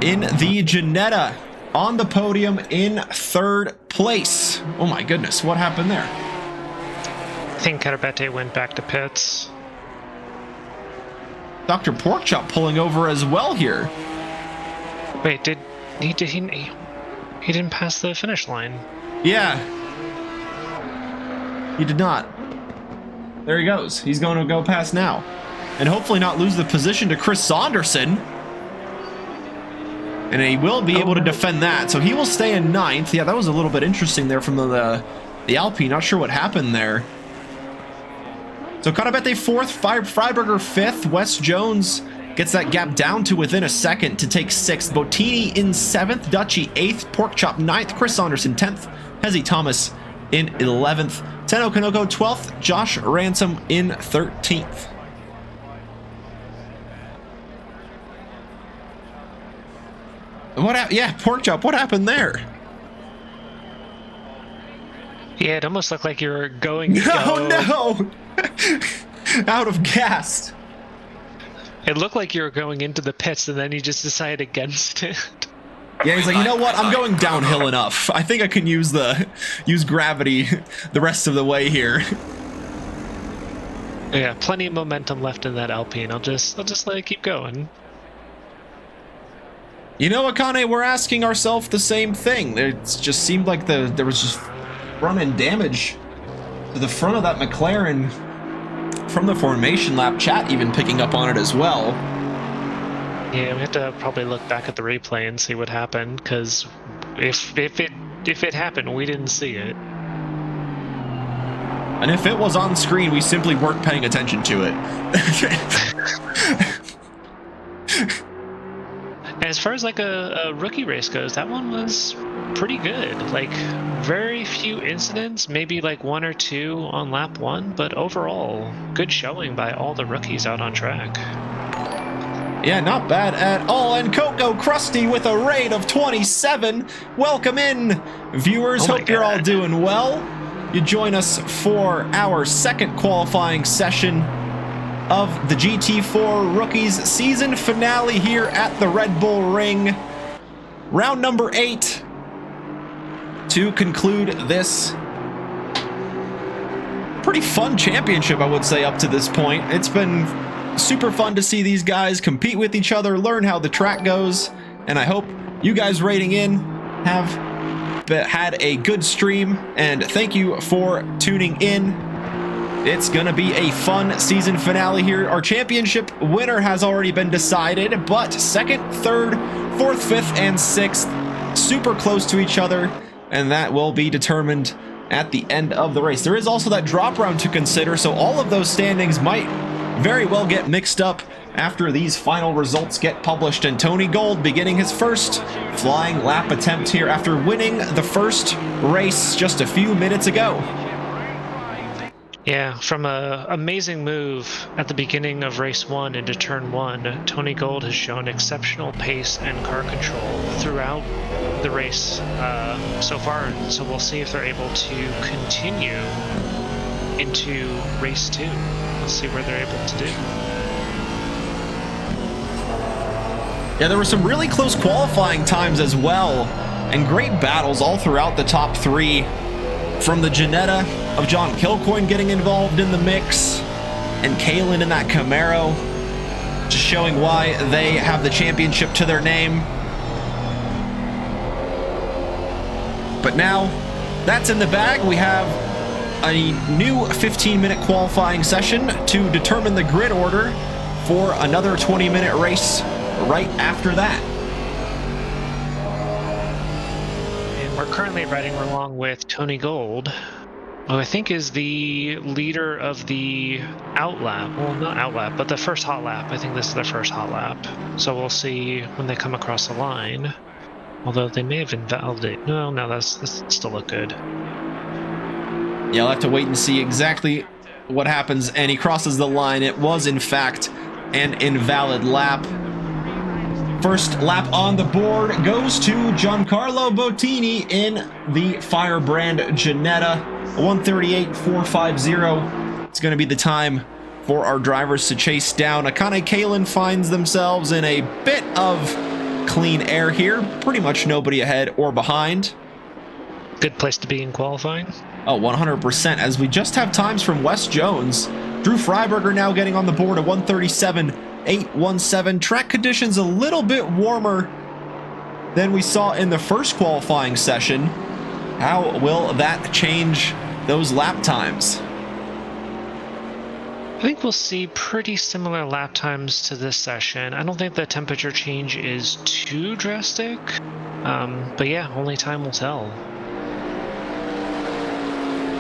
in the Ginetta on the podium in 3rd place. Oh my goodness, what happened there? I think Carabete went back to pits. Dr. Porkchop pulling over as well here. Wait, he didn't pass the finish line? Yeah. He did not. There he goes. He's going to go past now. And hopefully not lose the position to Chris Saunderson. And he will be able to defend that. So he will stay in 9th. Yeah, that was a little bit interesting there from the Alpine. Not sure what happened there. So Carabete 4th, Freiberger 5th. Wes Jones gets that gap down to within 1 second to take 6th. Bottini in 7th. Dutchy 8th. Porkchop 9th. Chris Saunderson 10th. Hezi Thomas in 11th. Tenno Kanoko 12th. Josh Ransom in 13th. What happened? Yeah, Porkchop, what happened there? Yeah, it almost looked like you were going. No! Out of gas. It looked like you were going into the pits, and then you just decided against it. Yeah, he's like, you know what? I'm going downhill enough. I think I can use gravity the rest of the way here. Yeah, plenty of momentum left in that Alpine. I'll just let it keep going. You know, Akane, we're asking ourselves the same thing. It just seemed like there was just front-end damage to the front of that McLaren from the formation lap. Chat even picking up on it as well. Yeah, we have to probably look back at the replay and see what happened, because if it happened, we didn't see it. And if it was on screen, we simply weren't paying attention to it. As far as like a rookie race goes, that one was pretty good. Like, very few incidents, maybe like 1 or 2 on lap 1, but overall, good showing by all the rookies out on track. Yeah, not bad at all. And Coco Krusty with a rate of 27. Welcome in, viewers. Hope you're all doing well. You join us for our second qualifying session of the GT4 Rookies season finale here at the Red Bull Ring. Round number 8 to conclude this pretty fun championship, I would say, up to this point. It's been super fun to see these guys compete with each other, learn how the track goes, and I hope you guys rating in have had a good stream, and thank you for tuning in. It's gonna be a fun season finale here. Our championship winner has already been decided, but 2nd, 3rd, 4th, 5th, and 6th super close to each other, and that will be determined at the end of the race. There is also that drop round to consider, so all of those standings might very well get mixed up after these final results get published. And Tony Gold beginning his first flying lap attempt here after winning the first race just a few minutes ago. Yeah, from a amazing move at the beginning of race 1 into turn 1, Tony Gold has shown exceptional pace and car control throughout the race so far. So we'll see if they're able to continue into race 2. Let's see where they're able to do. Yeah, there were some really close qualifying times as well, and great battles all throughout the top 3. From the Ginetta of John Kilcoyne getting involved in the mix, and Kalen in that Camaro, just showing why they have the championship to their name. But now, that's in the bag. We have a new 15-minute qualifying session to determine the grid order for another 20-minute race right after that. And we're currently riding along with Tony Gold, who I think is the leader of the outlap. Well, not outlap, but the first hot lap. I think this is their first hot lap. So we'll see when they come across the line. Although they may have invalidated. No, that's still look good. Yeah, I'll have to wait and see exactly what happens. And he crosses the line. It was, in fact, an invalid lap. First lap on the board goes to Giancarlo Bottini in the Firebrand Ginetta. 138.450. It's going to be the time for our drivers to chase down. Akane Kalen finds themselves in a bit of clean air here. Pretty much nobody ahead or behind. Good place to be in qualifying. Oh, 100%, as we just have times from Wes Jones. Drew Freiberger now getting on the board at 137.817. Track conditions a little bit warmer than we saw in the first qualifying session. How will that change those lap times? I think we'll see pretty similar lap times to this session. I don't think the temperature change is too drastic. But yeah, only time will tell.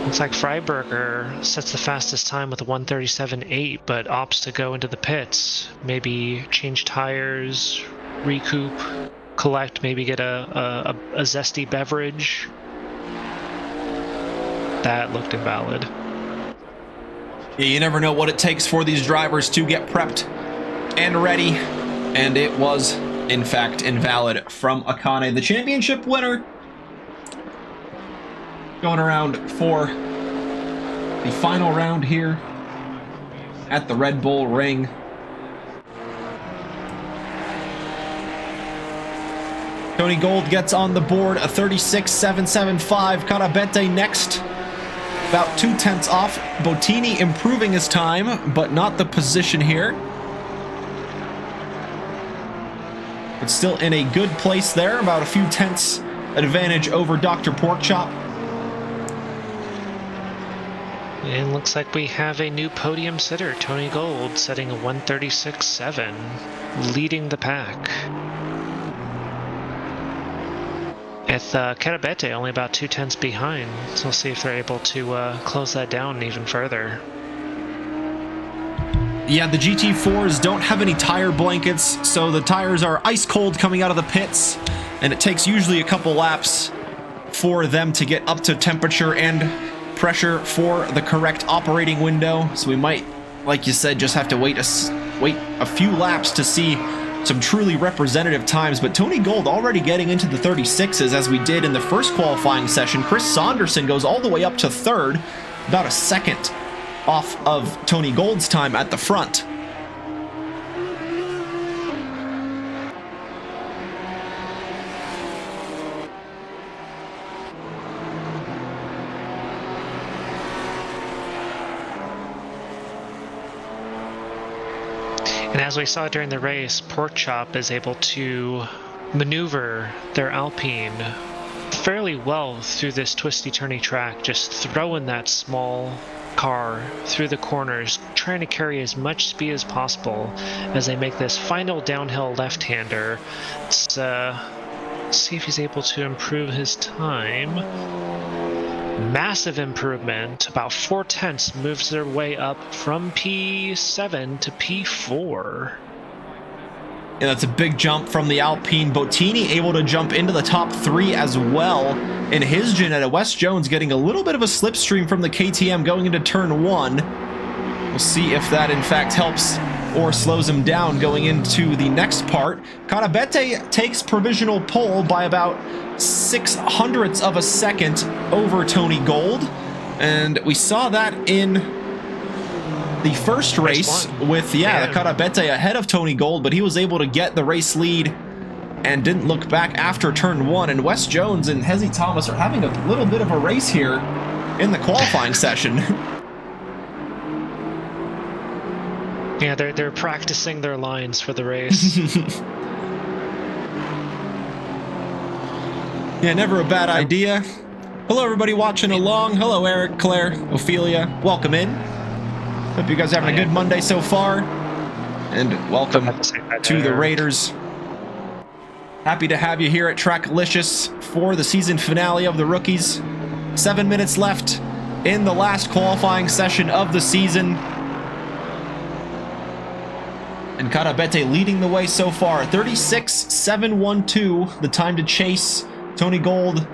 Looks like Freiberger sets the fastest time with a 137.8, but opts to go into the pits. Maybe change tires, recoup, collect, maybe get a zesty beverage. That looked invalid. Yeah, you never know what it takes for these drivers to get prepped and ready. And it was, in fact, invalid from Akane. The championship winner going around for the final round here at the Red Bull Ring. Tony Gold gets on the board, a 36.775. Carabete next, about 0.2 off. Bottini improving his time, but not the position here. But still in a good place there, about a few tenths advantage over Dr. Porkchop. And looks like we have a new podium sitter, Tony Gold, setting a 136.7, leading the pack. With Carabete only about 0.2 behind, so we'll see if they're able to close that down even further. Yeah, the GT4s don't have any tire blankets, so the tires are ice cold coming out of the pits, and it takes usually a couple laps for them to get up to temperature and pressure for the correct operating window. So we might, like you said, just have to wait a few laps to see some truly representative times. But Tony Gold already getting into the 36s as we did in the first qualifying session. Chris Saunderson goes all the way up to third, about a second off of Tony Gold's time at the front. And as we saw during the race, Porkchop is able to maneuver their Alpine fairly well through this twisty turny track, just throwing that small car through the corners, trying to carry as much speed as possible as they make this final downhill left-hander. Let's see if he's able to improve his time. Massive improvement, about 0.4, moves their way up from P7 to P4. Yeah, that's a big jump from the Alpine. Bottini able to jump into the top 3 as well in his Ginetta. Wes Jones getting a little bit of a slipstream from the KTM going into turn 1. We'll see if that in fact helps or slows him down going into the next part. Carabete takes provisional pole by about 0.06 of a second over Tony Gold, and we saw that in the first race with the Carabete ahead of Tony Gold, but he was able to get the race lead and didn't look back after turn 1. And Wes Jones and Hezi Thomas are having a little bit of a race here in the qualifying session. Yeah, they're practicing their lines for the race. Yeah, never a bad idea. Hello, everybody watching along. Hello, Eric, Claire, Ophelia. Welcome in. Hope you guys are having a good Monday so far. And welcome to the Raiders. Happy to have you here at Tracklicious for the season finale of the rookies. 7 minutes left in the last qualifying session of the season. And Carabete leading the way so far. 36.712, the time to chase. Tony Gold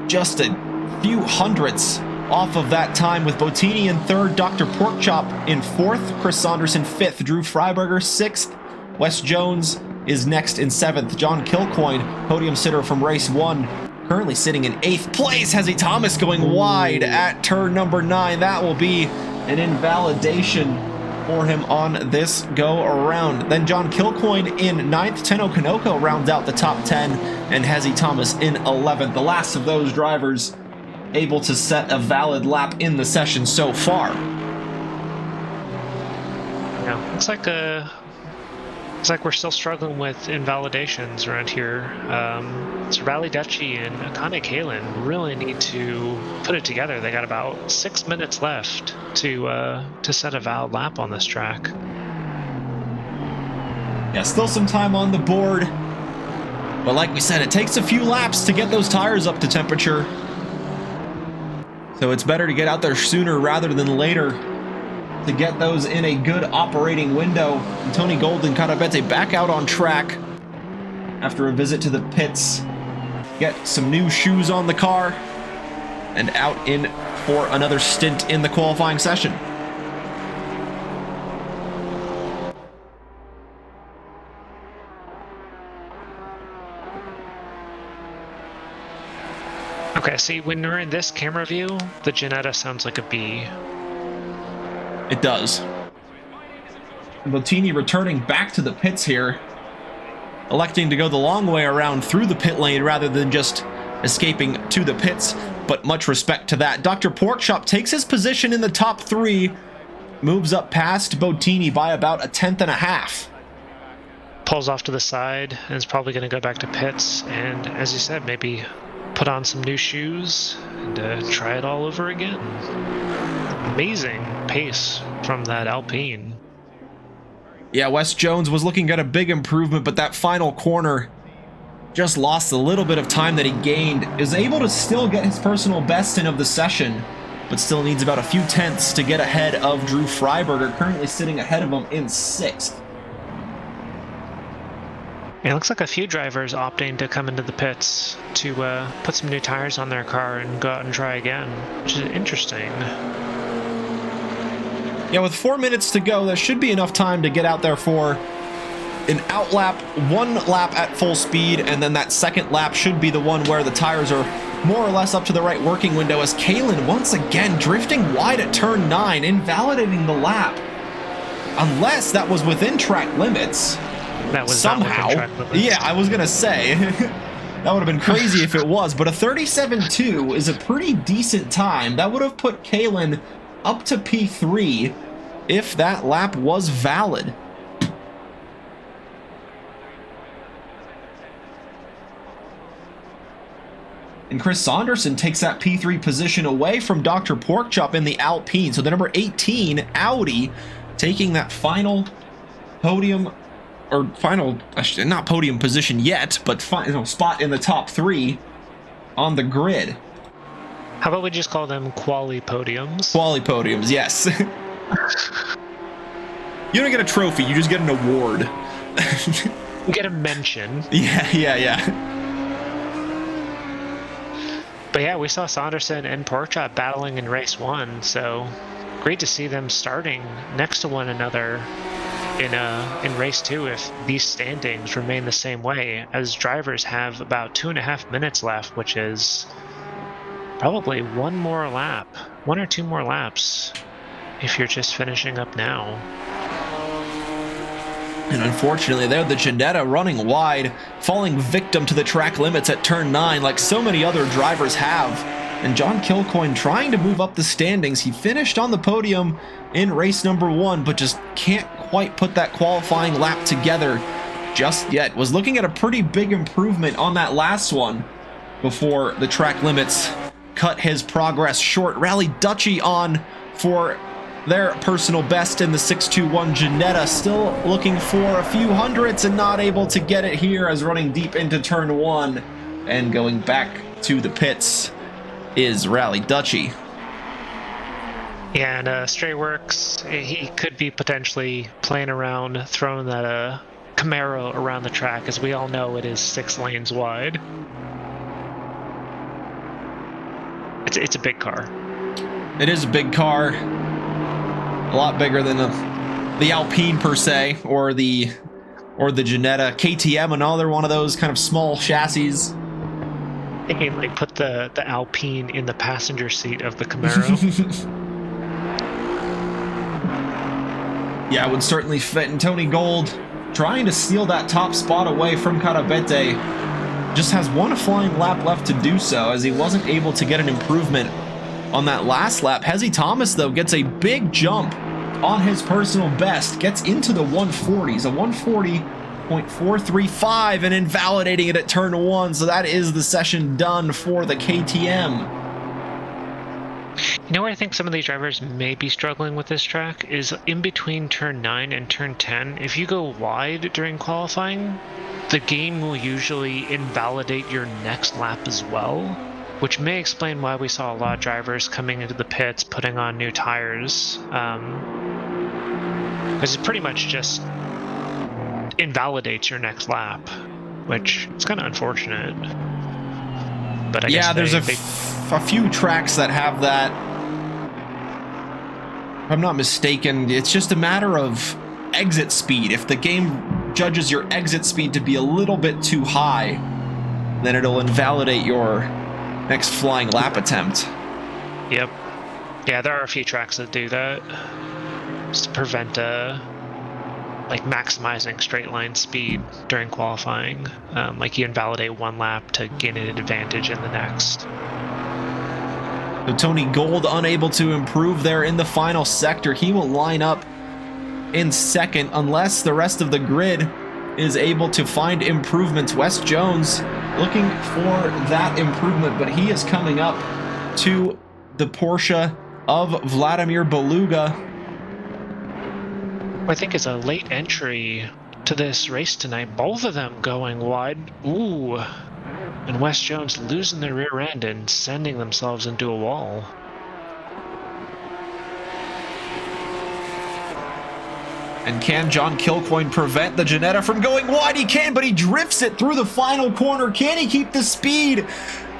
just a few hundredths off of that time, with Bottini in third, Dr. Porkchop in fourth, Chris Saunderson fifth, Drew Freiberger sixth, Wes Jones is next in seventh, John Kilcoyne, podium sitter from race 1, currently sitting in 8th place. Hezi Thomas going wide at turn number 9. That will be an invalidation for him on this go around. Then John Kilcoyne in 9th, Tenno Kanoko rounds out the top 10, and Hezi Thomas in 11th. The last of those drivers able to set a valid lap in the session so far. Yeah, looks like we're still struggling with invalidations around here. So Rally Dutchy and Akane Kalin really need to put it together. They got about 6 minutes left to set a valid lap on this track. Yeah, still some time on the board, but like we said, it takes a few laps to get those tires up to temperature. So it's better to get out there sooner rather than later to get those in a good operating window. And Tony Gold and Carabete back out on track after a visit to the pits. Get some new shoes on the car and out in for another stint in the qualifying session. Okay, see, when we're in this camera view, the Ginetta sounds like a B. It does. Bottini returning back to the pits here, electing to go the long way around through the pit lane rather than just escaping to the pits, but much respect to that. Dr. Porkchop takes his position in the top 3, moves up past Bottini by about 1/10.5. Pulls off to the side and is probably going to go back to pits, and as you said, maybe put on some new shoes and try it all over again. Amazing pace from that Alpine. Yeah, Wes Jones was looking at a big improvement, but that final corner just lost a little bit of time that he gained. Is able to still get his personal best in of the session, but still needs about a few tenths to get ahead of Drew Freiberger, currently sitting ahead of him in 6th. It looks like a few drivers opting to come into the pits to put some new tires on their car and go out and try again, which is interesting. Yeah, with 4 minutes to go, there should be enough time to get out there for an out lap, 1 lap at full speed, and then that second lap should be the one where the tires are more or less up to the right working window, as Kalen once again drifting wide at turn 9, invalidating the lap. Unless that was within track limits. That was somehow. Yeah, I was gonna say that would have been crazy if it was, but a 37.2 is a pretty decent time. That would have put Kalen up to P3 if that lap was valid. And Chris Saunderson takes that P3 position away from Dr. Porkchop in the Alpine. So the number 18 Audi taking that final podium, or final, not podium position yet, but final spot in the top 3 on the grid. How about we just call them quali podiums? Quali podiums, yes. You don't get a trophy, you just get an award. You get a mention. Yeah. But yeah, we saw Saunderson and Porkchop battling in race 1, so great to see them starting next to one another in race 2 if these standings remain the same way, as drivers have about 2.5 minutes left, which is probably 1 more lap, 1 or 2 more laps if you're just finishing up now. And unfortunately, there the Ginetta running wide, falling victim to the track limits at turn 9 like so many other drivers have. And John Kilcoyne trying to move up the standings. He finished on the podium in race number 1, but just can't quite put that qualifying lap together just yet. Was looking at a pretty big improvement on that last one before the track limits cut his progress short. Rally Duchy on for their personal best in the 621 Ginetta, still looking for a few hundredths and not able to get it here, as running deep into turn 1 and going back to the pits is Rally Duchy. Yeah, and Strayworks, he could be potentially playing around, throwing that Camaro around the track. As we all know, it is 6 lanes wide. It's a big car. It is a big car. A lot bigger than the Alpine per se, or the Ginetta. KTM, another one of those kind of small chassis. Thinking like put the Alpine in the passenger seat of the Camaro. Yeah, it would certainly fit. And Tony Gold trying to steal that top spot away from Carabete. Just has 1 flying lap left to do so, as he wasn't able to get an improvement on that last lap. Hezzy Thomas, though, gets a big jump on his personal best, gets into the 140s, a 140.435, and invalidating it at turn 1. So that is the session done for the KTM. You know where I think some of these drivers may be struggling with this track is in between turn 9 and turn 10. If you go wide during qualifying, the game will usually invalidate your next lap as well, which may explain why we saw a lot of drivers coming into the pits putting on new tires, because it pretty much just invalidates your next lap, which is kind of unfortunate. But I guess there's a few tracks that have that. If I'm not mistaken, it's just a matter of exit speed. If the game judges your exit speed to be a little bit too high, then it'll invalidate your next flying lap attempt. Yep. Yeah, there are a few tracks that do that. Just to prevent like maximizing straight line speed during qualifying. Like you invalidate one lap to gain an advantage in the next. So Tony Gold unable to improve there in the final sector. He will line up in second unless the rest of the grid is able to find improvements. Wes Jones looking for that improvement, but he is coming up to the Porsche of Vladimir Beluga. I think it's a late entry to this race tonight. Both of them going wide. Ooh. And Wes Jones losing their rear end and sending themselves into a wall. And can John Kilcoyne prevent the Ginetta from going wide? He can, but he drifts it through the final corner. Can he keep the speed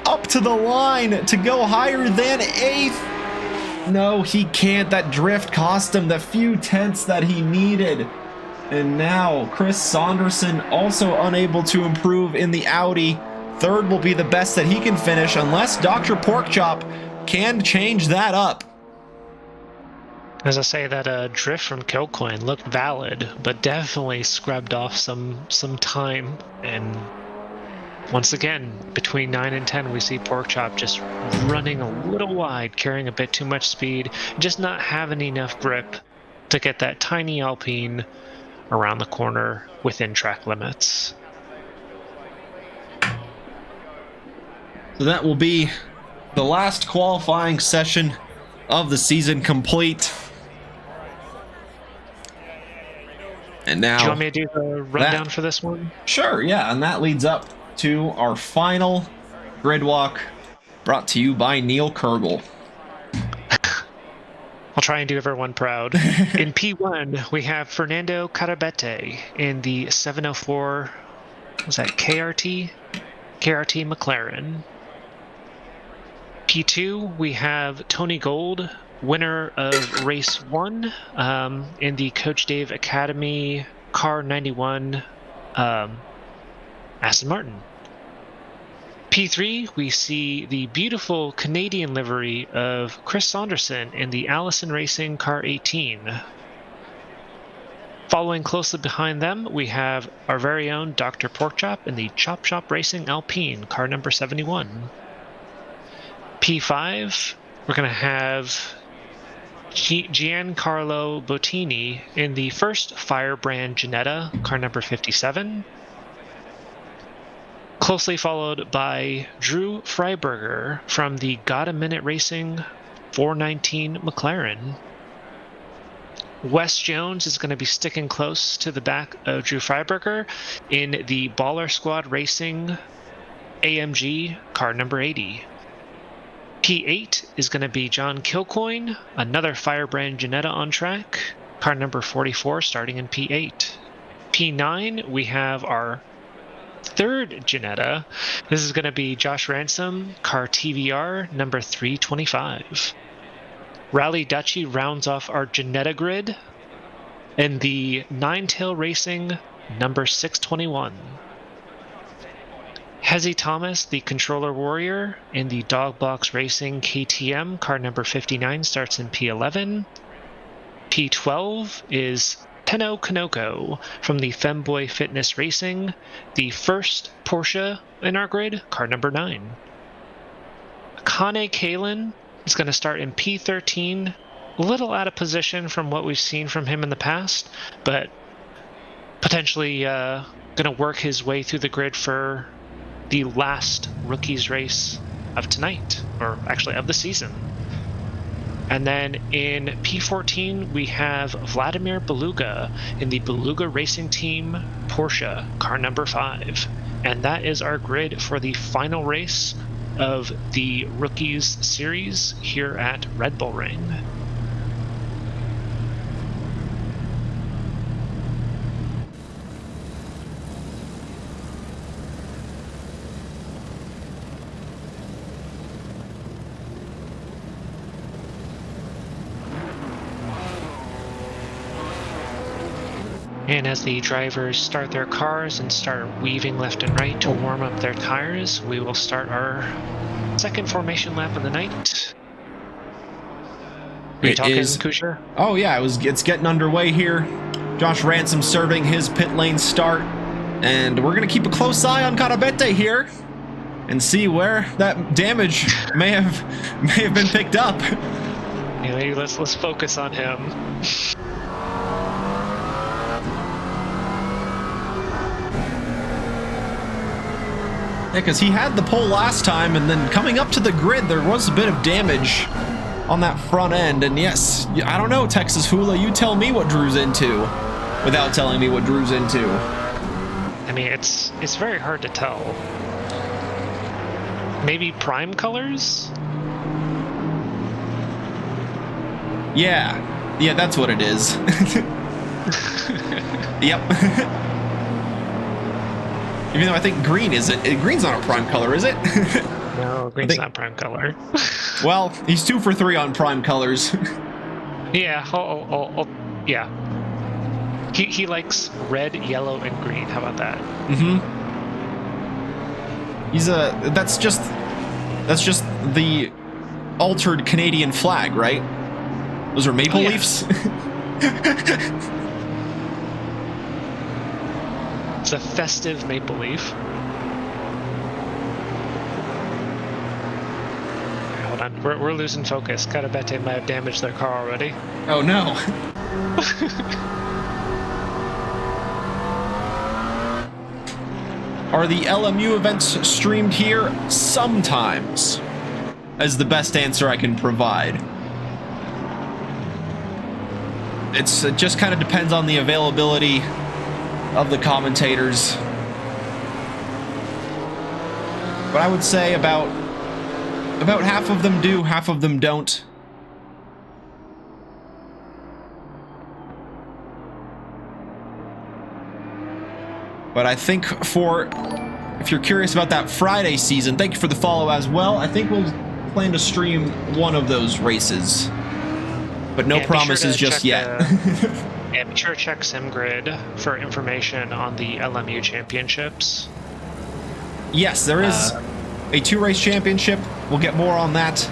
up to the line to go higher than 8th? No, he can't. That drift cost him the few tenths that he needed. And now Chris Saunderson also unable to improve in the Audi. Third will be the best that he can finish unless Dr. Porkchop can change that up. As I say, that drift from Kilcoyne looked valid, but definitely scrubbed off some time. And once again, between 9 and 10, we see Porkchop just running a little wide, carrying a bit too much speed, just not having enough grip to get that tiny Alpine around the corner within track limits. So that will be the last qualifying session of the season complete. And now, do you want me to do the rundown for this one? Sure, yeah, and that leads up to our final grid walk, brought to you by Neil Kurgel. I'll try and do everyone proud. In P1, we have Fernando Carabete in the 704, was that KRT? KRT McLaren. P2, we have Tony Gold, winner of race 1 in the Coach Dave Academy Car 91 Aston Martin. P3, we see the beautiful Canadian livery of Chris Saunderson in the Allison Racing Car 18. Following closely behind them, we have our very own Dr. Porkchop in the Chop Shop Racing Alpine Car number 71. P5, we're going to have Giancarlo Bottini in the first Firebrand Ginetta, car number 57. Closely followed by Drew Freiberger from the Got a Minute Racing 419 McLaren. Wes Jones is going to be sticking close to the back of Drew Freiberger in the Baller Squad Racing AMG, car number 80. P8 is going to be John Kilcoyne, another Firebrand Ginetta on track, car number 44 starting in P8. P9, we have our third Ginetta. This is going to be Josh Ransom, car TVR number 325. Rally Dutchy rounds off our Ginetta grid in the Ninetail Racing number 621. Hezzy Thomas, the Controller Warrior, in the Dog Box Racing KTM, car number 59, starts in P11. P12 is Tenno Kanoko from the Femboy Fitness Racing, the first Porsche in our grid, car number 9. Kane Kalin is going to start in P13, a little out of position from what we've seen from him in the past, but potentially going to work his way through the grid for the last rookies race of tonight, or actually of the season. And then in P14, we have Vladimir Beluga in the Beluga Racing Team Porsche, car number 5. And that is our grid for the final race of the Rookies Series here at Red Bull Ring. And as the drivers start their cars and start weaving left and right to warm up their tires, we will start our second formation lap of the night. Are you talking, Kushner? Oh yeah, it's getting underway here. Josh Ransom serving his pit lane start, and we're gonna keep a close eye on Carabete here and see where that damage may have been picked up. Yeah, let's focus on him. Yeah, because he had the pole last time, and then coming up to the grid, there was a bit of damage on that front end. And yes, I don't know, Texas Hula, you tell me what Drew's into without telling me what Drew's into. I mean, it's very hard to tell. Maybe prime colors? Yeah, that's what it is. Yep. Even though I think green isn't. Green's not a prime color, is it? No, green's not prime color. Well, he's 2 for 3 on prime colors. Yeah, yeah. He likes red, yellow, and green. How about that? Mm-hmm. That's just the altered Canadian flag, right? Those are maple leafs. It's a festive maple leaf. Hold on, we're losing focus. Carabete might have damaged their car already. Oh no. Are the LMU events streamed here? Sometimes, as the best answer I can provide. It just kind of depends on the availability of the commentators. But I would say about half of them do, half of them don't. But I think if you're curious about that Friday season, thank you for the follow as well. I think we'll plan to stream one of those races. But no promises just yet. Yeah, be sure to check SimGrid for information on the LMU championships. Yes, there is a 2-race championship. We'll get more on that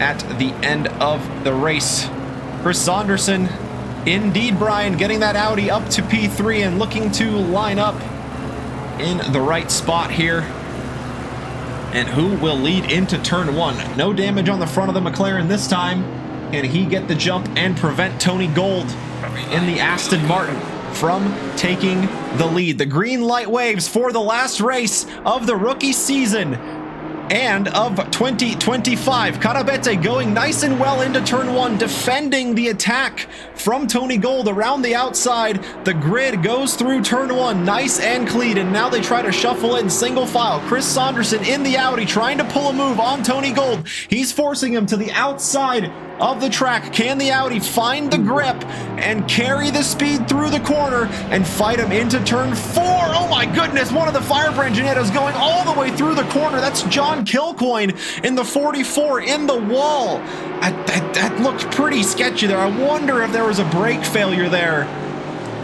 at the end of the race. Chris Saunderson, indeed, Brian, getting that Audi up to P3 and looking to line up in the right spot here. And who will lead into turn 1? No damage on the front of the McLaren this time. Can he get the jump and prevent Tony Gold in the Aston Martin from taking the lead? The green light waves for the last race of the rookie season and of 2025. Carabete going nice and well into turn 1, defending the attack from Tony Gold around the outside. The grid goes through turn 1 nice and clean, and now they try to shuffle in single file. Chris Saunderson in the Audi trying to pull a move on Tony Gold. He's forcing him to the outside of the track. Can the Audi find the grip and carry the speed through the corner and fight him into turn 4? Oh my goodness, one of the Firebrand Genettos going all the way through the corner. That's John Kilcoyne in the 44 in the wall. That looked pretty sketchy there. I wonder if there was a brake failure there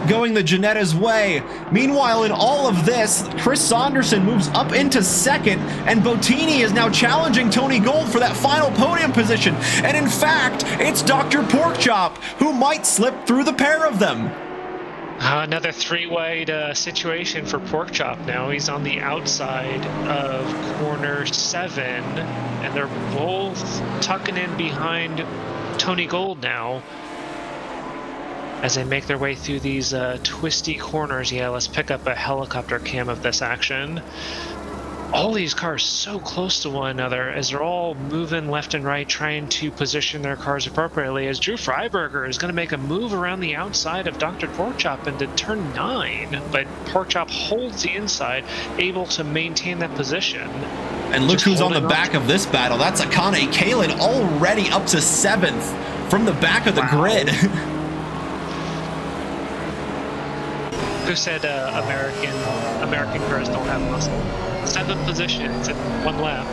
going the Genetta's way. Meanwhile, in all of this, Chris Saunderson moves up into second, and Bottini is now challenging Tony Gold for that final podium position. And in fact, it's Dr. Porkchop who might slip through the pair of them. Another three-wide situation for Porkchop now. He's on the outside of corner 7, and they're both tucking in behind Tony Gold now as they make their way through these twisty corners. Yeah, let's pick up a helicopter cam of this action. All these cars so close to one another as they're all moving left and right, trying to position their cars appropriately, as Drew Freiberger is going to make a move around the outside of Dr. Porkchop into turn 9, but Porkchop holds the inside, able to maintain that position. And look who's on the back of this battle. That's Akane Kalin already up to 7th from the back of the grid. Who said American cars don't have muscle? 7th position, it's in 1 lap.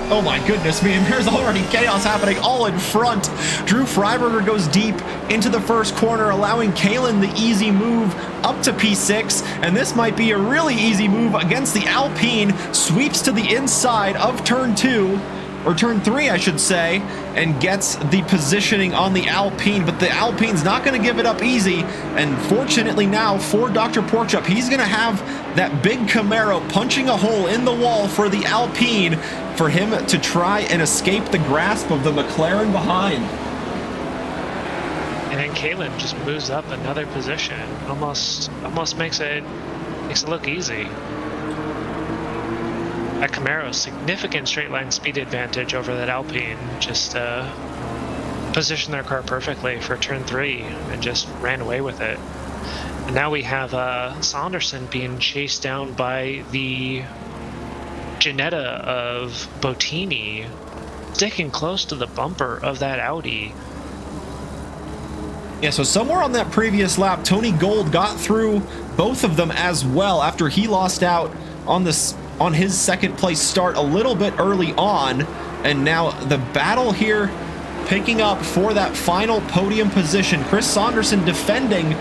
Oh my goodness, man, there's already chaos happening all in front. Drew Freiberger goes deep into the first corner, allowing Kalen the easy move up to P6, and this might be a really easy move against the Alpine. Sweeps to the inside of turn 2, or turn 3, I should say, and gets the positioning on the Alpine, but the Alpine's not going to give it up easy, and fortunately now for Dr. Porkchop, he's going to have that big Camaro punching a hole in the wall for the Alpine for him to try and escape the grasp of the McLaren behind. And then Kalen just moves up another position, almost makes it look easy. That Camaro, significant straight line speed advantage over that Alpine, just positioned their car perfectly for turn 3 and just ran away with it. And now we have Saunderson being chased down by the Ginetta of Bottini, sticking close to the bumper of that Audi. Yeah, so somewhere on that previous lap, Tony Gold got through both of them as well after he lost out on his second place start a little bit early on, and now the battle here picking up for that final podium position. Chris Saunderson defending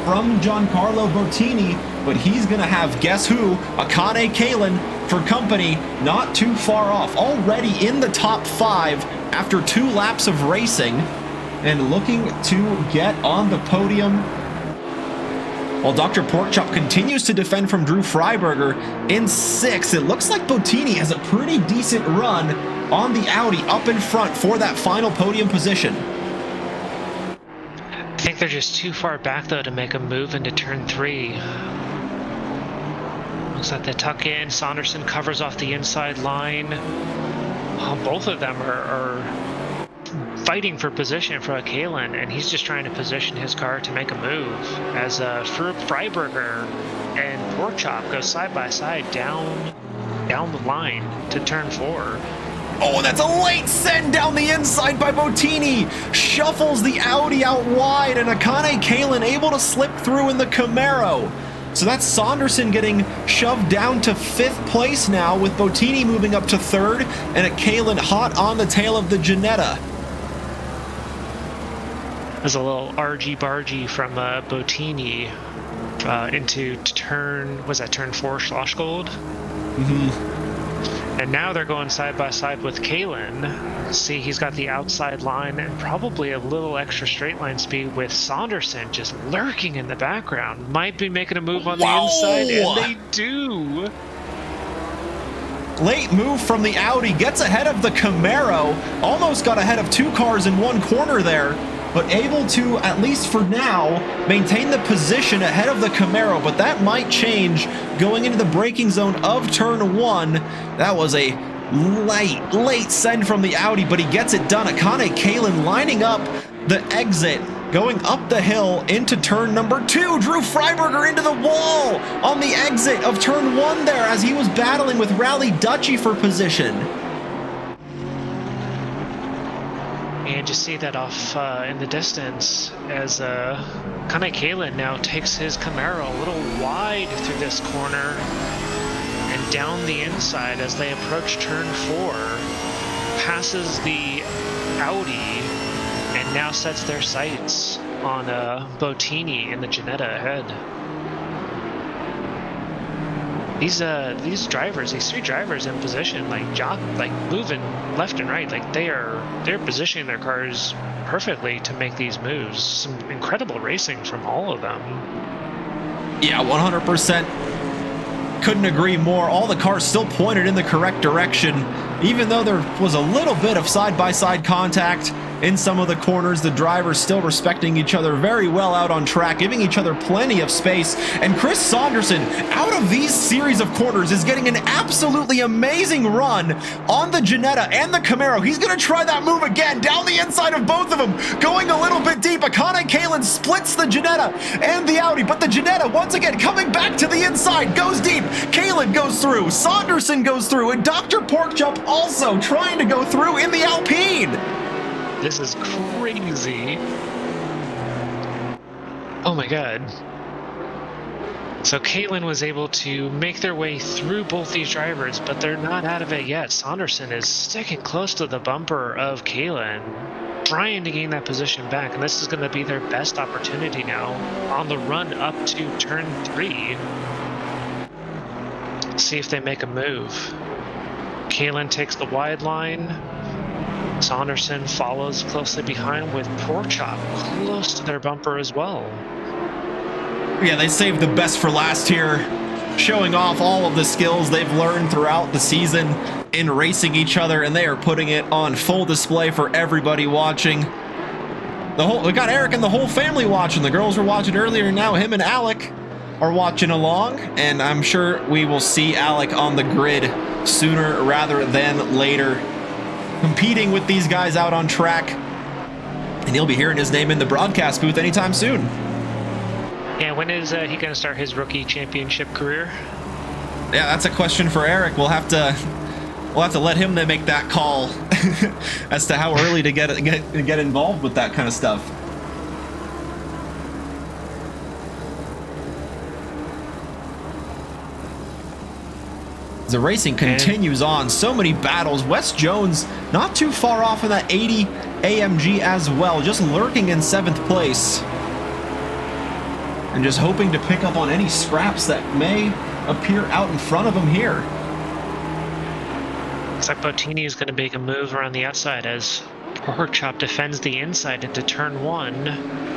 from Giancarlo Bottini, but he's gonna have, guess who, Akane Kalen for company, not too far off, already in the top 5 after 2 laps of racing, and looking to get on the podium. While Dr. Porkchop continues to defend from Drew Freiberger in 6th, it looks like Bottini has a pretty decent run on the Audi up in front for that final podium position. I think they're just too far back though to make a move into turn 3. Looks like they tuck in. Saunderson covers off the inside line. Both of them are fighting for position for Kalen, and he's just trying to position his car to make a move as Freiberger and Porkchop go side by side down the line to turn 4. Oh, that's a late send down the inside by Bottini. Shuffles the Audi out wide, and Akane Kalen able to slip through in the Camaro. So that's Saunderson getting shoved down to 5th place now, with Bottini moving up to 3rd, and a Kalen hot on the tail of the Ginetta. There's a little argy-bargy from Bottini into turn 4 Schlossgold? Mm-hmm. And now they're going side by side with Kalen. See, he's got the outside line and probably a little extra straight line speed, with Saunderson just lurking in the background. Might be making a move on the inside, and they do. Late move from the Audi, gets ahead of the Camaro, almost got ahead of 2 cars in one corner there, but able to, at least for now, maintain the position ahead of the Camaro, but that might change going into the braking zone of turn 1. That was a late send from the Audi, but he gets it done. Akane Kalen lining up the exit, going up the hill into turn number 2. Drew Freiberger into the wall on the exit of turn 1 there as he was battling with Rally Dutchy for position. And you see that off in the distance as Akane Kalen now takes his Camaro a little wide through this corner and down the inside as they approach turn 4, passes the Audi, and now sets their sights on Bottini in the Ginetta ahead. These drivers, these 3 drivers in position, like moving left and right, like they're positioning their cars perfectly to make these moves. Some incredible racing from all of them. Yeah, 100%. Couldn't agree more. All the cars still pointed in the correct direction, even though there was a little bit of side-by-side contact in some of the corners. The drivers still respecting each other very well out on track, giving each other plenty of space. And Chris Saunderson, out of these series of corners, is getting an absolutely amazing run on the Ginetta and the Camaro. He's going to try that move again down the inside of both of them, going a little bit deep. Akane Kalen splits the Ginetta and the Audi, but the Ginetta once again coming back to the inside, goes deep. Kalen goes through, Saunderson goes through, and Dr. Porkchop also trying to go through in the Alpine. This is crazy. Oh my god. So Caitlin was able to make their way through both these drivers, but they're not out of it yet. Saunderson is sticking close to the bumper of Caitlin, trying to gain that position back, and this is going to be their best opportunity now on the run up to turn 3. See if they make a move. Caitlin takes the wide line. Saunderson follows closely behind with Porkchop close to their bumper as well. Yeah, they saved the best for last here, showing off all of the skills they've learned throughout the season in racing each other, and they are putting it on full display for everybody watching. We got Eric and the whole family watching. The girls were watching earlier, and now him and Alec are watching along, and I'm sure we will see Alec on the grid sooner rather than later, competing with these guys out on track, and you'll be hearing his name in the broadcast booth anytime soon. Yeah, when is he going to start his rookie championship career? Yeah, that's a question for Eric. We'll have to let him then make that call as to how early to get involved with that kind of stuff. The racing continues on. So many battles. Wes Jones not too far off in that 80 AMG as well, just lurking in 7th place. And just hoping to pick up on any scraps that may appear out in front of him here. Looks like Bottini is going to make a move around the outside as Porkchop defends the inside into turn 1.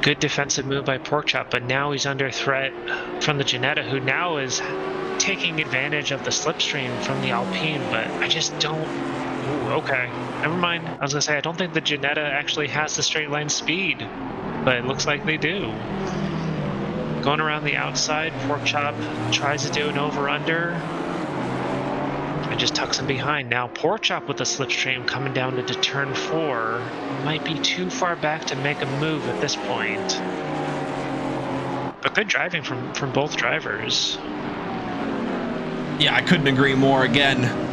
Good defensive move by Porkchop, but now he's under threat from the Ginetta, who now is taking advantage of the slipstream from the Alpine, but I just don't... Ooh, okay, never mind. I was going to say, I don't think the Ginetta actually has the straight line speed, but it looks like they do. Going around the outside, Porkchop tries to do an over-under. And just tucks him behind. Now Porkchop with the slipstream coming down into turn 4. Might be too far back to make a move at this point. But good driving from both drivers. Yeah, I couldn't agree more. Again,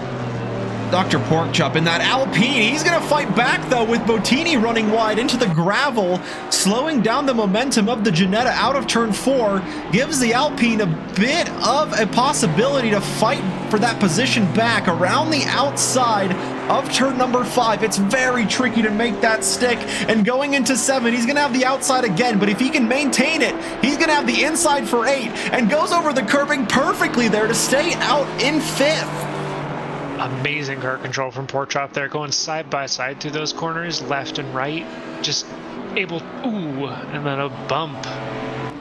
Dr. Porkchop in that Alpine. He's going to fight back, though, with Bottini running wide into the gravel, slowing down the momentum of the Ginetta out of turn 4, gives the Alpine a bit of a possibility to fight for that position back around the outside of turn number 5. It's very tricky to make that stick, and going into 7, he's going to have the outside again, but if he can maintain it, he's going to have the inside for 8, and goes over the curbing perfectly there to stay out in 5th. Amazing car control from Porkchop there, going side by side through those corners, left and right, just able, ooh, and then a bump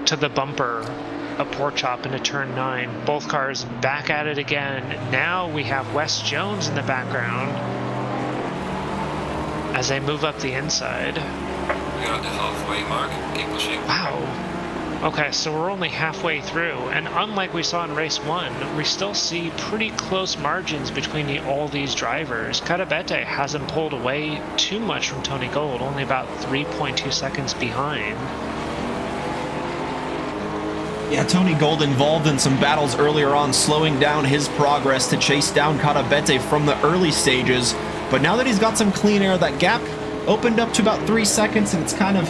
to the bumper of Porkchop into turn 9. Both cars back at it again. Now we have Wes Jones in the background as they move up the inside. We're at the halfway mark, keep pushing. Wow. Okay, so we're only halfway through, and unlike we saw in race 1, we still see pretty close margins between all these drivers. Carabete hasn't pulled away too much from Tony Gold, only about 3.2 seconds behind. Yeah, Tony Gold involved in some battles earlier on, slowing down his progress to chase down Carabete from the early stages. But now that he's got some clean air, that gap opened up to about 3 seconds, and it's kind of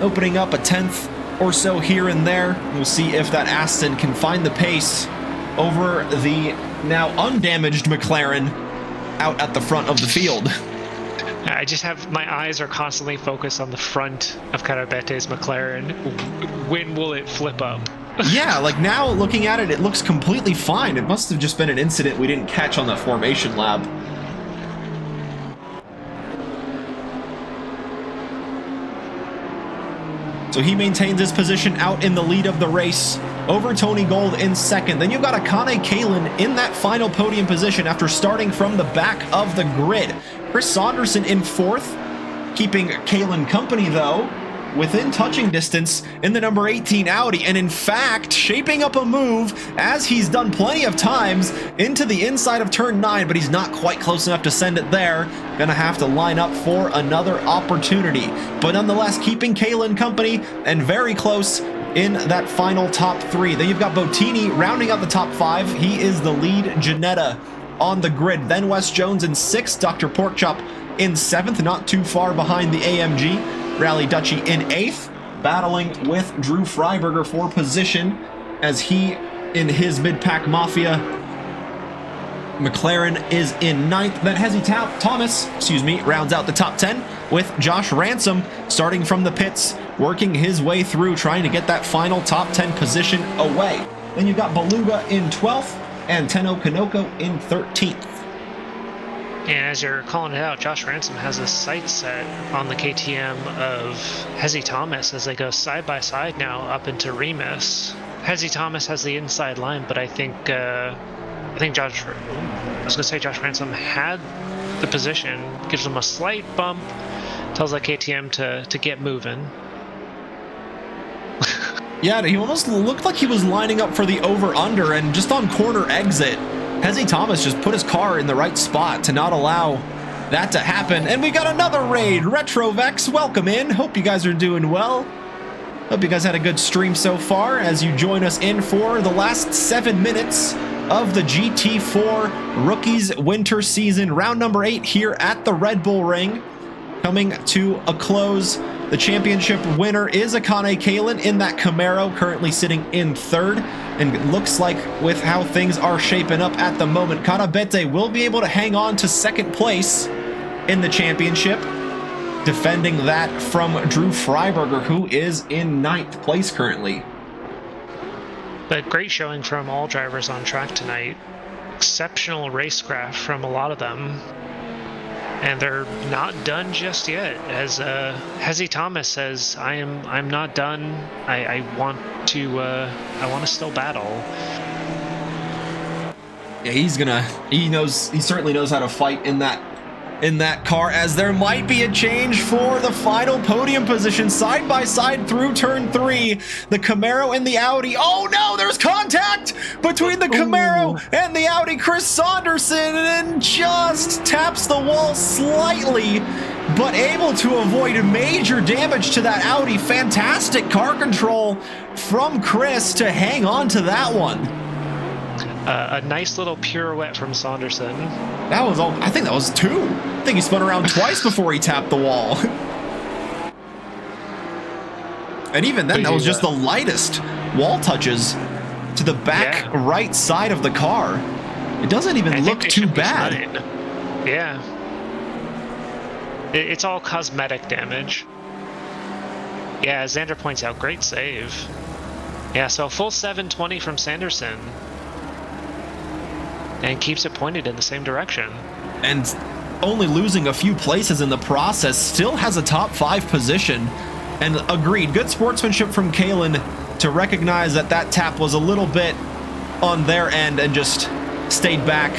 opening up a 10th or so here and there. We'll see if that Aston can find the pace over the now undamaged McLaren out at the front of the field. I just have, my eyes are constantly focused on the front of Carabete's McLaren. When will it flip up? Yeah, like now looking at it, it looks completely fine. It must have just been an incident we didn't catch on the formation lab. So he maintains his position out in the lead of the race over Tony Gold in 2nd. Then you've got Akane Kalin in that final podium position after starting from the back of the grid. Chris Saunderson in 4th, keeping Kalin company though, within touching distance in the number 18 Audi, and in fact shaping up a move, as he's done plenty of times, into the inside of turn 9, but he's not quite close enough to send it there. Gonna have to line up for another opportunity, but nonetheless keeping Kalin company and very close in that final top 3. Then you've got Bottini rounding out the top 5. He is the lead Ginetta on the grid. Then Wes Jones in 6th, Dr. Porkchop in 7th, not too far behind the AMG. Rally Dutchy in 8th, battling with Drew Freiberger for position as he, in his mid-pack Mafia McLaren, is in 9th. Then Hezi Thomas, rounds out the top 10 with Josh Ransom starting from the pits, working his way through, trying to get that final top 10 position away. Then you've got Beluga in 12th and Tenno Kanoko in 13th. And as you're calling it out, Josh Ransom has a sight set on the KTM of Hezi Thomas as they go side by side now up into Remus. Hezi Thomas has the inside line, but I think Josh Ransom had the position, gives him a slight bump, tells that KTM to get moving. Yeah, he almost looked like he was lining up for the over-under, and just on corner exit, Hezi Thomas just put his car in the right spot to not allow that to happen. And we got another raid. Retrovex, welcome in. Hope you guys are doing well. Hope you guys had a good stream so far as you join us in for the last 7 minutes of the GT4 Rookies Winter Season. Round number 8 here at the Red Bull Ring. Coming to a close. The championship winner is Akane Kalin in that Camaro, currently sitting in 3rd. And it looks like with how things are shaping up at the moment, Karabete will be able to hang on to 2nd place in the championship, defending that from Drew Freiberger, who is in 9th place currently. But great showing from all drivers on track tonight. Exceptional racecraft from a lot of them. And they're not done just yet. As Hezi Thomas says, I'm not done. I want to still battle. Yeah, he certainly knows how to fight in that car, as there might be a change for the final podium position side by side through turn 3. The Camaro and the Audi. Oh no, there's contact between the Camaro and the Audi. Chris Saunderson and just taps the wall slightly, but able to avoid major damage to that Audi. Fantastic car control from Chris to hang on to that one. A nice little pirouette from Saunderson. That was all. I think that was 2. I think he spun around twice before he tapped the wall. And even then, that was just the lightest wall touches to the back right side of the car. It doesn't even look too bad. Yeah. It's all cosmetic damage. Yeah, as Xander points out, great save. Yeah, so full 720 from Sanderson. And keeps it pointed in the same direction. And only losing a few places in the process, still has a top 5 position. And agreed, good sportsmanship from Kalin to recognize that that tap was a little bit on their end and just stayed back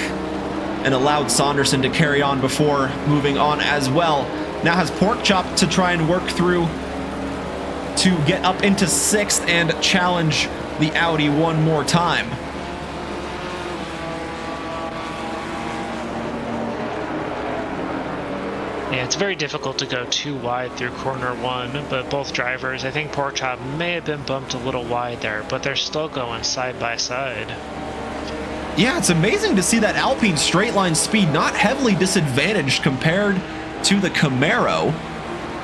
and allowed Saunderson to carry on before moving on as well. Now has Porkchop to try and work through to get up into 6th and challenge the Audi one more time. Yeah, it's very difficult to go too wide through corner 1, but both drivers, I think Porkchop may have been bumped a little wide there, but they're still going side by side. Yeah, it's amazing to see that Alpine straight line speed not heavily disadvantaged compared to the Camaro.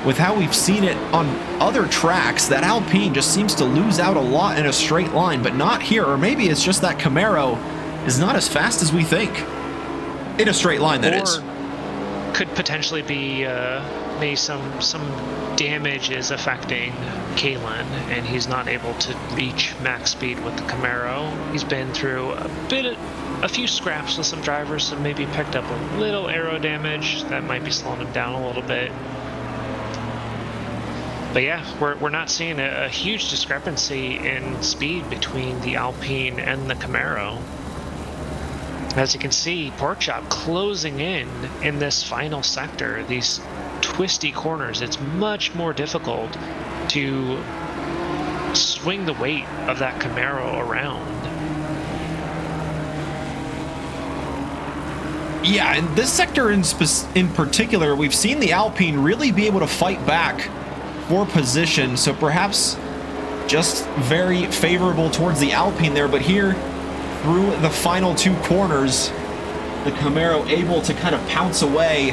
With how we've seen it on other tracks, that Alpine just seems to lose out a lot in a straight line, but not here. Or maybe it's just that Camaro is not as fast as we think. In a straight line, that is. Could potentially be maybe some damage is affecting Kalin, and he's not able to reach max speed with the Camaro. He's been through a few scraps with some drivers, so maybe picked up a little aero damage that might be slowing him down a little bit. But yeah, we're not seeing a huge discrepancy in speed between the Alpine and the Camaro. As you can see, Porkchop closing in this final sector, these twisty corners. It's much more difficult to swing the weight of that Camaro around. Yeah, and this sector in particular, we've seen the Alpine really be able to fight back for position, so perhaps just very favorable towards the Alpine there, but here through the final 2 corners, the Camaro able to kind of pounce away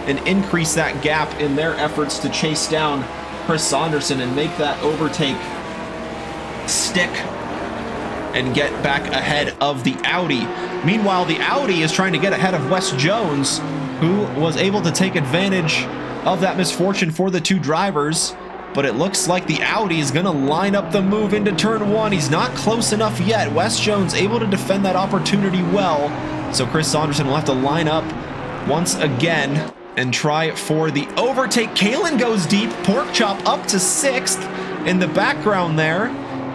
and increase that gap in their efforts to chase down Chris Saunderson and make that overtake stick and get back ahead of the Audi. Meanwhile, the Audi is trying to get ahead of Wes Jones, who was able to take advantage of that misfortune for the two drivers, but it looks like the Audi is going to line up the move into turn one. He's not close enough yet. Wes Jones able to defend that opportunity well, so Chris Saunderson will have to line up once again and try for the overtake. Kalen goes deep, Porkchop up to 6th in the background there.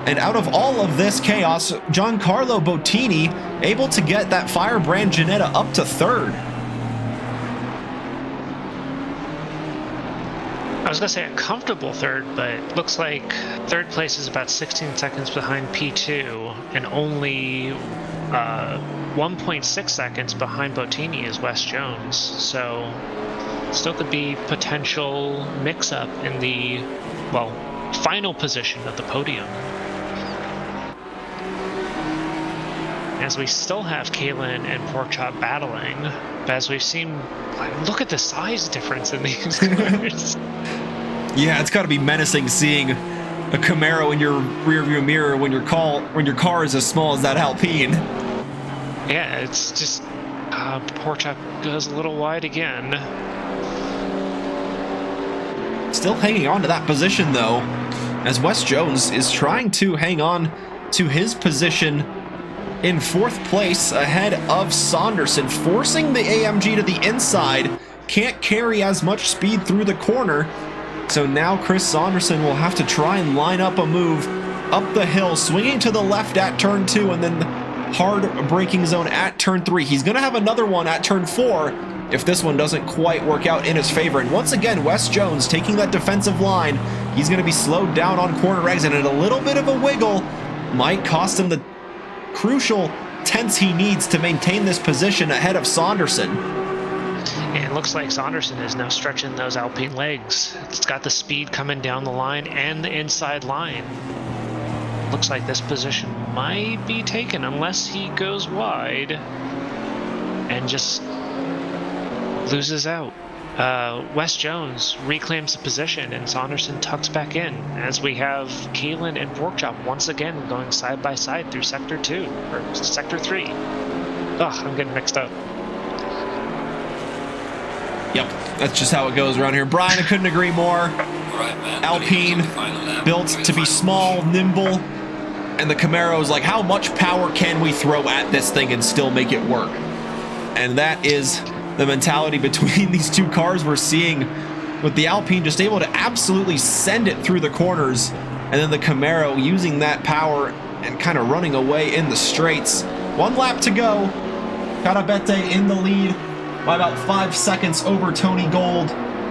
And out of all of this chaos, Giancarlo Bottini able to get that Firebrand Ginetta up to 3rd. I was going to say a comfortable 3rd, but looks like 3rd place is about 16 seconds behind P2 and only 1.6 seconds behind Bottini is Wes Jones. So still could be potential mix-up in the, well, final position of the podium. As we still have Kalen and Porkchop battling, but as we've seen, look at the size difference in these cars. Yeah, it's got to be menacing seeing a Camaro in your rearview mirror when your car is as small as that Alpine. Yeah, it's just Porkchop goes a little wide again. Still hanging on to that position though, as Wes Jones is trying to hang on to his position in 4th place ahead of Saunderson, forcing the AMG to the inside. Can't carry as much speed through the corner, so now Chris Saunderson will have to try and line up a move up the hill, swinging to the left at turn 2 and then hard braking zone at turn 3. He's going to have another one at turn 4 if this one doesn't quite work out in his favor. And once again, Wes Jones taking that defensive line. He's going to be slowed down on corner exit, and a little bit of a wiggle might cost him the crucial tenths he needs to maintain this position ahead of Saunderson. And it looks like Saunderson is now stretching those Alpine legs. It's got the speed coming down the line and the inside line. Looks like this position might be taken unless he goes wide and just loses out. Wes Jones reclaims the position and Saunderson tucks back in as we have Kalen and Porkchop once again going side by side through Sector 2, or Sector 3. Ugh, I'm getting mixed up. Yep, that's just how it goes around here. Brian, I couldn't agree more. Right, man. Alpine, built to be small, nimble, and the Camaro's like, how much power can we throw at this thing and still make it work? And that is the mentality between these two cars we're seeing, with the Alpine just able to absolutely send it through the corners, and then the Camaro using that power and kind of running away in the straights. 1 lap to go. Carabete in the lead by about 5 seconds over Tony Gold,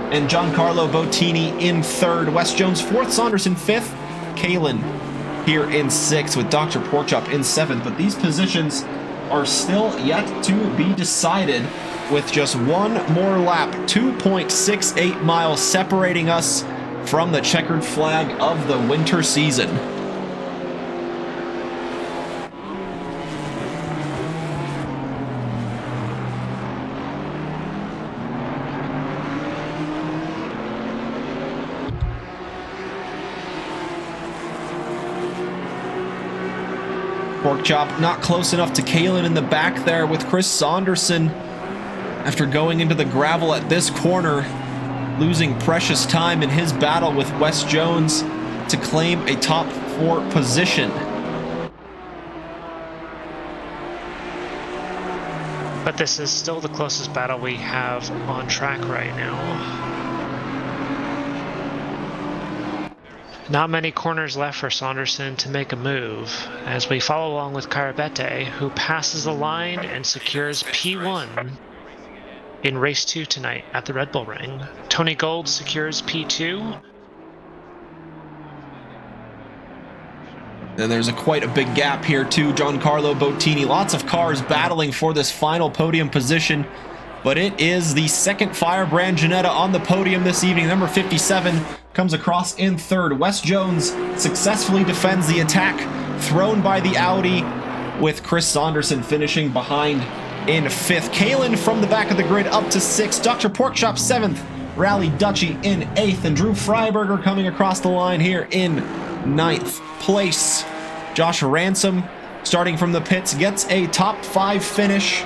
and Giancarlo Bottini in 3rd. Wes Jones 4th, Saunderson 5th, Kalen here in 6th with Dr. Porkchop in 7th. But these positions are still yet to be decided, with just one more lap, 2.68 miles separating us from the checkered flag of the winter season. Porkchop not close enough to Kalen in the back there with Chris Saunderson after going into the gravel at this corner, losing precious time in his battle with Wes Jones to claim a top 4 position. But this is still the closest battle we have on track right now. Not many corners left for Saunderson to make a move, as we follow along with Carabete, who passes the line and secures P1 in race 2 tonight at the Red Bull Ring. Tony Gold secures P2. And there's quite a big gap here too. Giancarlo Bottini, lots of cars battling for this final podium position, but it is the second Firebrand Ginetta on the podium this evening. Number 57 comes across in 3rd. Wes Jones successfully defends the attack thrown by the Audi, with Chris Saunderson finishing behind in 5th. Kalen from the back of the grid up to 6th. Dr. Porkchop 7th Rally Duchy in 8th, and Drew Freiberger coming across the line here in 9th place. Josh Ransom, starting from the pits, gets a top 5 finish,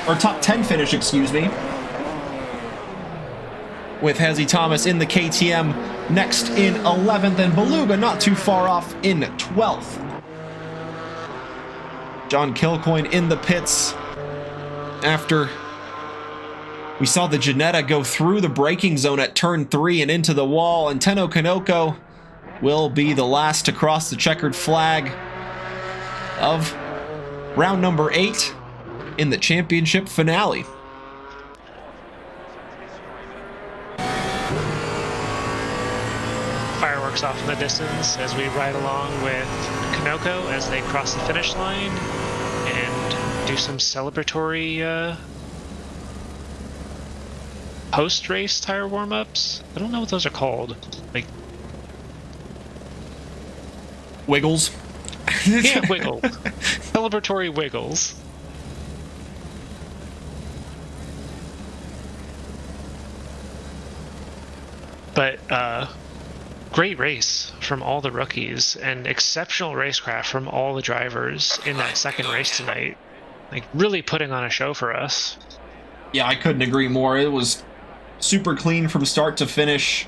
or top 10 finish, excuse me, with Hezzy Thomas in the KTM next in 11th, and Beluga not too far off in 12th. John Kilcoyne in the pits after we saw the Ginetta go through the braking zone at turn 3 and into the wall, and Tenno Kanoko will be the last to cross the checkered flag of round number 8 in the championship finale. Fireworks off in the distance as we ride along with Kanoko as they cross the finish line and do some celebratory post-race tire warm-ups. I don't know what those are called. Like Wiggles. yeah, wiggle. Celebratory wiggles. But great race from all the rookies and exceptional racecraft from all the drivers in that second race tonight. Like really putting on a show for us. Yeah, I couldn't agree more. It was super clean from start to finish.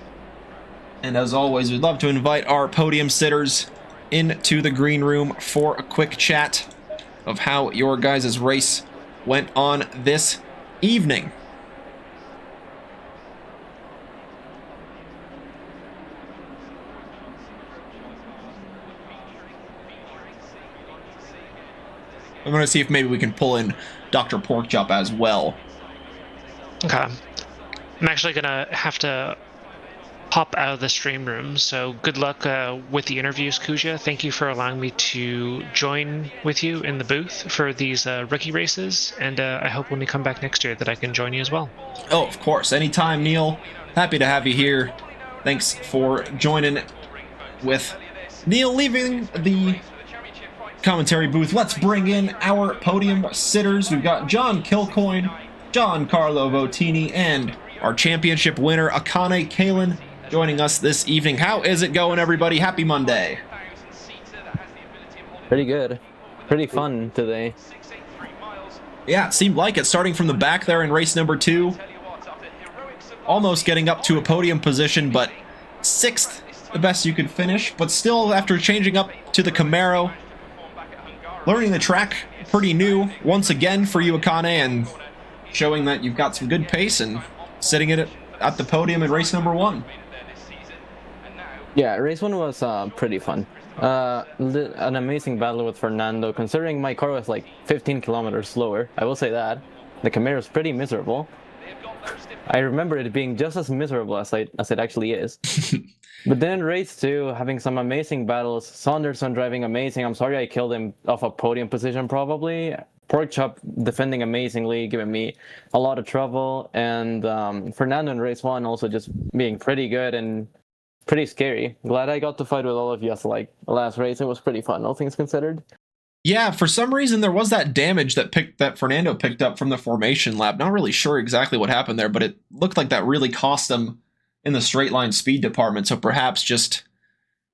And as always, we'd love to invite our podium sitters into the green room for a quick chat of how your guys' race went on this evening. I'm going to see if maybe we can pull in Dr. Porkchop as well. Okay. I'm actually going to have to pop out of the stream room, so good luck with the interviews, Kuja. Thank you for allowing me to join with you in the booth for these rookie races, and I hope when we come back next year that I can join you as well. Oh, of course. Anytime, Neil. Happy to have you here. Thanks for joining with Neil leaving the commentary booth. Let's bring in our podium sitters. We've got John Kilcoyne, Giancarlo Votini, and our championship winner, Akane Kalin, joining us this evening. How is it going, everybody? Happy Monday. Pretty good. Pretty fun today. Yeah, it seemed like it, starting from the back there in race number 2. Almost getting up to a podium position, but 6th, the best you could finish. But still, after changing up to the Camaro, learning the track pretty new once again for you, Akane, and showing that you've got some good pace and sitting it at the podium in race number 1. Yeah, race 1 was pretty fun. An amazing battle with Fernando, considering my car was like 15 kilometers slower. I will say that. The Camaro is pretty miserable. I remember it being just as miserable as it actually is. But then race 2, having some amazing battles. Saunderson driving amazing. I'm sorry I killed him off a podium position probably. Porkchop defending amazingly, giving me a lot of trouble. And Fernando in race 1 also just being pretty good and pretty scary. Glad I got to fight with all of you as like the last race. It was pretty fun, all things considered. Yeah, for some reason there was that damage that Fernando picked up from the formation lap. Not really sure exactly what happened there, but it looked like that really cost him in the straight line speed department. So perhaps just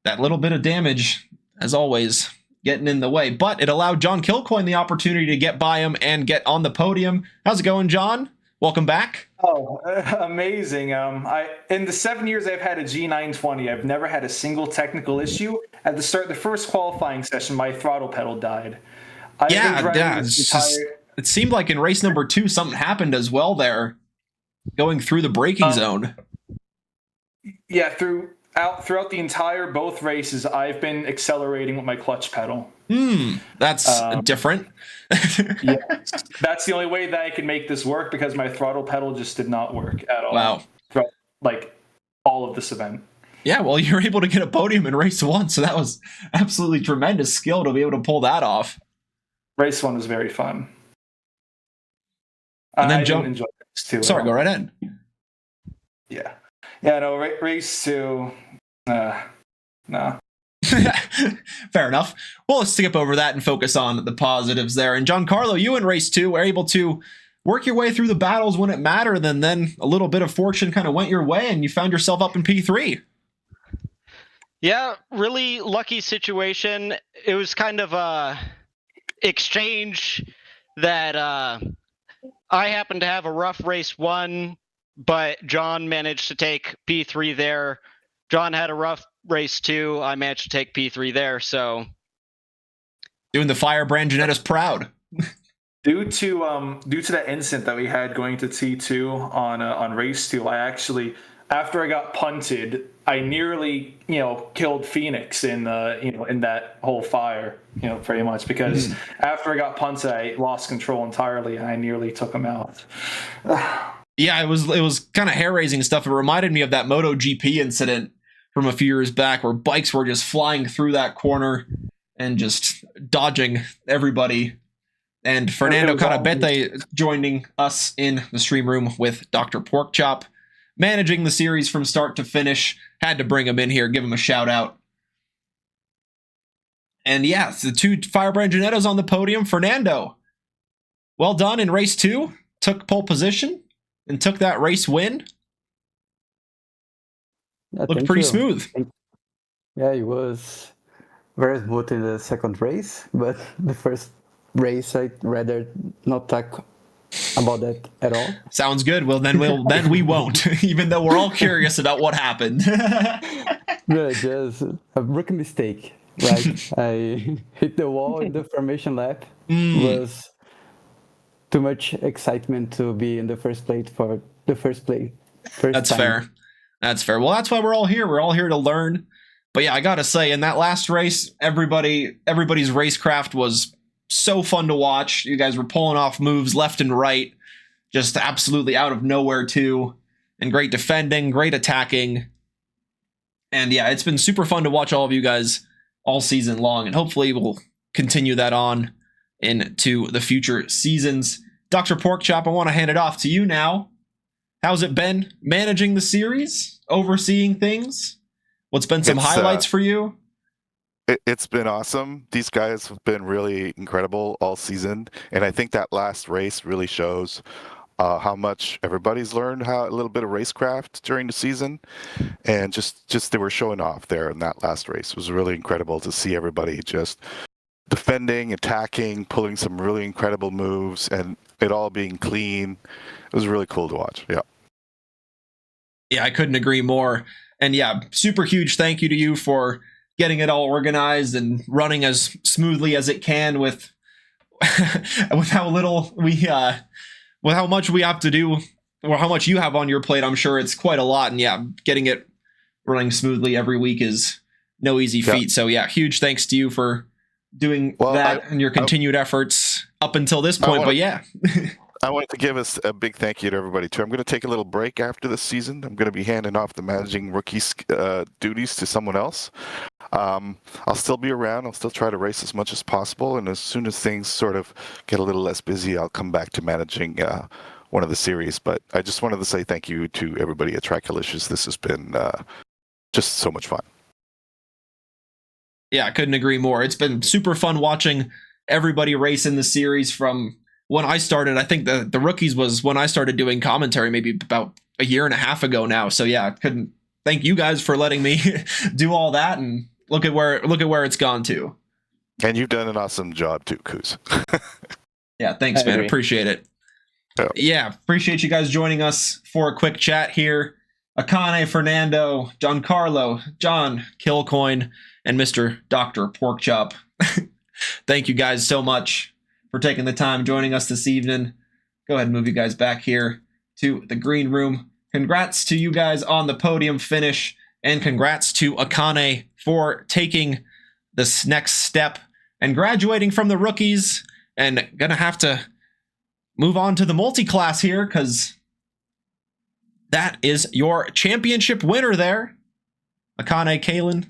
that little bit of damage, as always, getting in the way. But it allowed John Kilcoyne the opportunity to get by him and get on the podium. How's it going, John? Welcome back. Oh, amazing. In the 7 years I've had a G920, I've never had a single technical issue. At the start of the first qualifying session, my throttle pedal died. It seemed like in race number 2, something happened as well there, going through the braking zone. Yeah, throughout the entire both races, I've been accelerating with my clutch pedal. That's different. Yeah, that's the only way that I can make this work because my throttle pedal just did not work at all. Wow. Throughout, like all of this event. Yeah, well, you're able to get a podium in race 1, so that was absolutely tremendous skill to be able to pull that off. Race 1 was very fun. And then I didn't enjoy race 2. Sorry, go right ahead. Yeah, no, race 2, no. Fair enough. Well, let's skip over that and focus on the positives there. And Giancarlo, you in race 2 were able to work your way through the battles when it mattered, and then a little bit of fortune kind of went your way, and you found yourself up in P3. Yeah, really lucky situation. It was kind of a exchange that I happened to have a rough race 1, but John managed to take P3 there. John had a rough race 2. I managed to take P3 there, so... Doing the Firebrand Janettas proud. Due to that incident that we had going to T2 on race 2, I actually, after I got punted, I nearly, killed Phoenix in that whole fire, pretty much, because after I got punted, I lost control entirely and I nearly took him out. Yeah, it was kind of hair-raising stuff. It reminded me of that MotoGP incident from a few years back where bikes were just flying through that corner and just dodging everybody. And Fernando Carabete joining us in the stream room with Dr. Porkchop, managing the series from start to finish. Had to bring him in here, give him a shout out. And yeah, the 2 Firebrand Janettas on the podium. Fernando, well done in race 2. Took pole position and took that race win. Looked pretty smooth. Yeah, it was very smooth in the second race, but the first race I'd rather not talk about that at all. Sounds good. Well, then we won't, even though we're all curious about what happened. Yeah, just a rookie mistake. Right, I hit the wall in the formation lap. Was too much excitement to be in the first plate for the first plate. That's time. Fair. That's fair. Well, that's why we're all here. We're all here to learn. But yeah, I gotta say, in that last race, everybody's racecraft was so fun to watch. You guys were pulling off moves left and right, just absolutely out of nowhere too. And great defending, great attacking. And yeah, it's been super fun to watch all of you guys all season long. And hopefully we'll continue that on into the future seasons. Dr. Porkchop, I want to hand it off to you now. How's it been managing the series, overseeing things? What's been some highlights for you? It's been awesome. These guys have been really incredible all season, and I think that last race really shows how much everybody's learned a little bit of racecraft during the season, and just they were showing off there in that last race. It was really incredible to see everybody just defending, attacking, pulling some really incredible moves, and it all being clean. It was really cool to watch. Yeah. Yeah, I couldn't agree more. And yeah, super huge thank you to you for getting it all organized and running as smoothly as it can with how little with how much we have to do, or how much you have on your plate. I'm sure it's quite a lot. And yeah, getting it running smoothly every week is no easy feat. So yeah, huge thanks to you for doing that and your continued efforts up until this point. But yeah. I wanted to give us a big thank you to everybody too. I'm going to take a little break after this season. I'm going to be handing off the managing rookies duties to someone else. I'll still be around. I'll still try to race as much as possible. And as soon as things sort of get a little less busy, I'll come back to managing one of the series. But I just wanted to say thank you to everybody at Trackalicious. This has been just so much fun. Yeah, I couldn't agree more. It's been super fun watching everybody race in the series from when I started. I think the rookies was when I started doing commentary, maybe about a year and a half ago now. So yeah, I couldn't thank you guys for letting me do all that, and look at where it's gone to. And you've done an awesome job too, Kuz. Yeah, thanks, man. Appreciate it. Yeah, appreciate you guys joining us for a quick chat here. Akane, Fernando, Giancarlo, John, Killcoin, and Mr. Dr. Porkchop. Thank you guys so much for taking the time joining us this evening. Go ahead and move you guys back here to the green room. Congrats to you guys on the podium finish, and congrats to Akane for taking this next step and graduating from the rookies, and gonna have to move on to the multi-class here, because that is your championship winner there, Akane Kalen,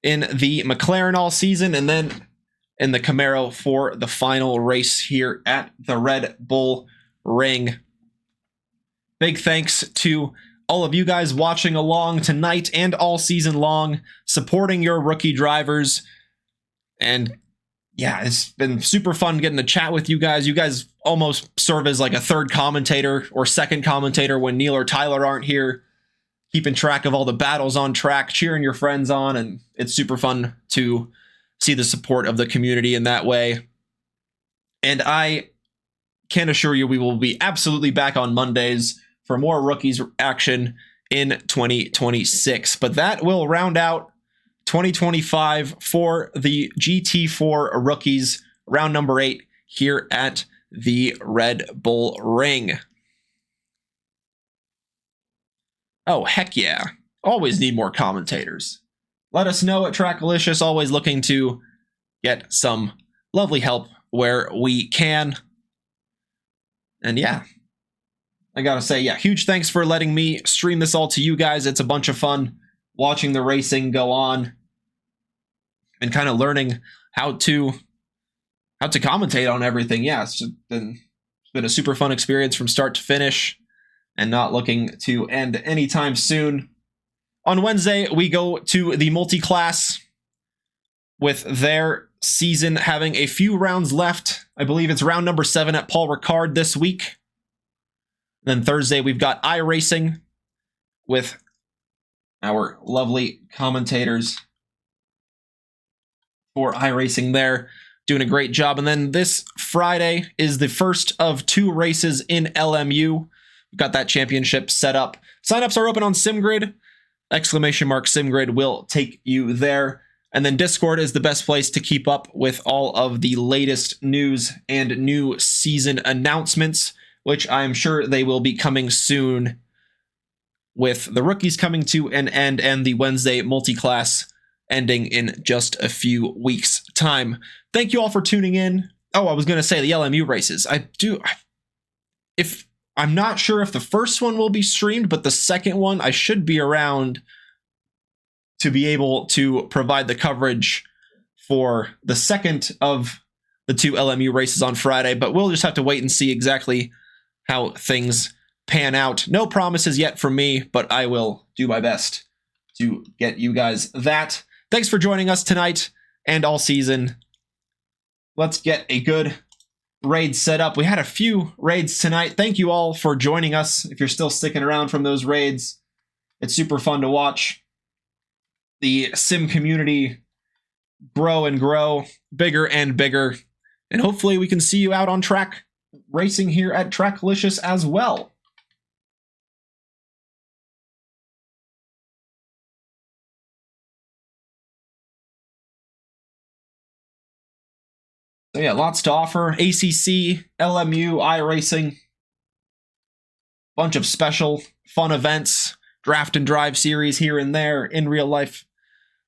in the McLaren all season, and then in the Camaro for the final race here at the Red Bull Ring. Big thanks to all of you guys watching along tonight and all season long, supporting your rookie drivers and yeah, it's been super fun getting to chat with you guys. You guys almost serve as like a third commentator or second commentator when Neil or Tyler aren't here, keeping track of all the battles on track, cheering your friends on, and it's super fun to see the support of the community in that way. And I can assure you we will be absolutely back on Mondays for more Rookies action in 2026. But that will round out 2025 for the GT4 Rookies, round number 8 here at the Red Bull Ring. Oh, heck yeah. Always need more commentators. Let us know at Trackalicious, always looking to get some lovely help where we can. And yeah, I gotta say, yeah, huge thanks for letting me stream this all to you guys. It's a bunch of fun watching the racing go on and kind of learning how to commentate on everything. Yeah, it's been a super fun experience from start to finish and not looking to end anytime soon. On Wednesday, we go to the multi-class with their season having a few rounds left. I believe it's round number 7 at Paul Ricard this week. Then Thursday, we've got iRacing with our lovely commentators for iRacing there, doing a great job. And then this Friday is the first of 2 races in LMU. We've got that championship set up. Signups are open on SimGrid. ! SimGrid will take you there. And then Discord is the best place to keep up with all of the latest news and new season announcements, which I'm sure they will be coming soon, with the rookies coming to an end and the Wednesday multi-class ending in just a few weeks' time. Thank you all for tuning in. Oh, I was going to say the LMU races. I'm not sure if the first one will be streamed, but the second one I should be around to be able to provide the coverage for the second of the 2 LMU races on Friday, but we'll just have to wait and see exactly how things pan out. No promises yet from me, but I will do my best to get you guys that. Thanks for joining us tonight and all season. Let's get a good raid set up. We had a few raids tonight. Thank you all for joining us. If you're still sticking around from those raids, it's super fun to watch the sim community grow and grow, bigger and bigger. And hopefully we can see you out on track racing here at Trackalicious as well. So yeah, lots to offer. ACC, LMU, iRacing. Bunch of special fun events. Draft and drive series here and there. In real life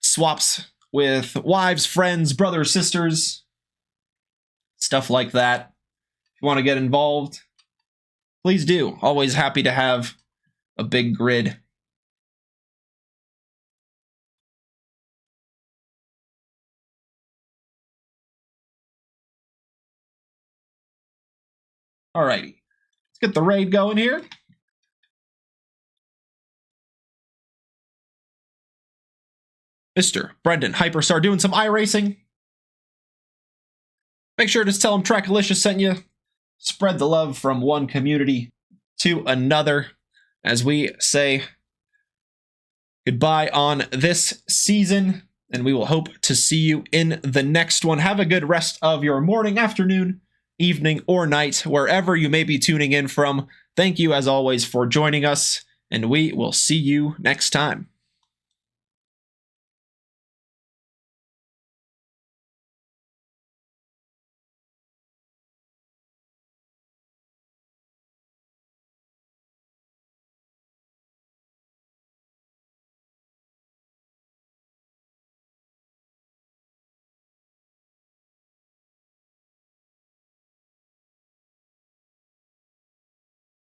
swaps with wives, friends, brothers, sisters. Stuff like that. If you want to get involved, please do. Always happy to have a big grid. Alrighty, let's get the raid going here. Mr. Brendan Hyperstar doing some iRacing. Make sure to tell him Trackalicious sent you. Spread the love from one community to another as we say goodbye on this season, and we will hope to see you in the next one. Have a good rest of your morning, afternoon, evening, or night, wherever you may be tuning in from. Thank you, as always, for joining us, and we will see you next time.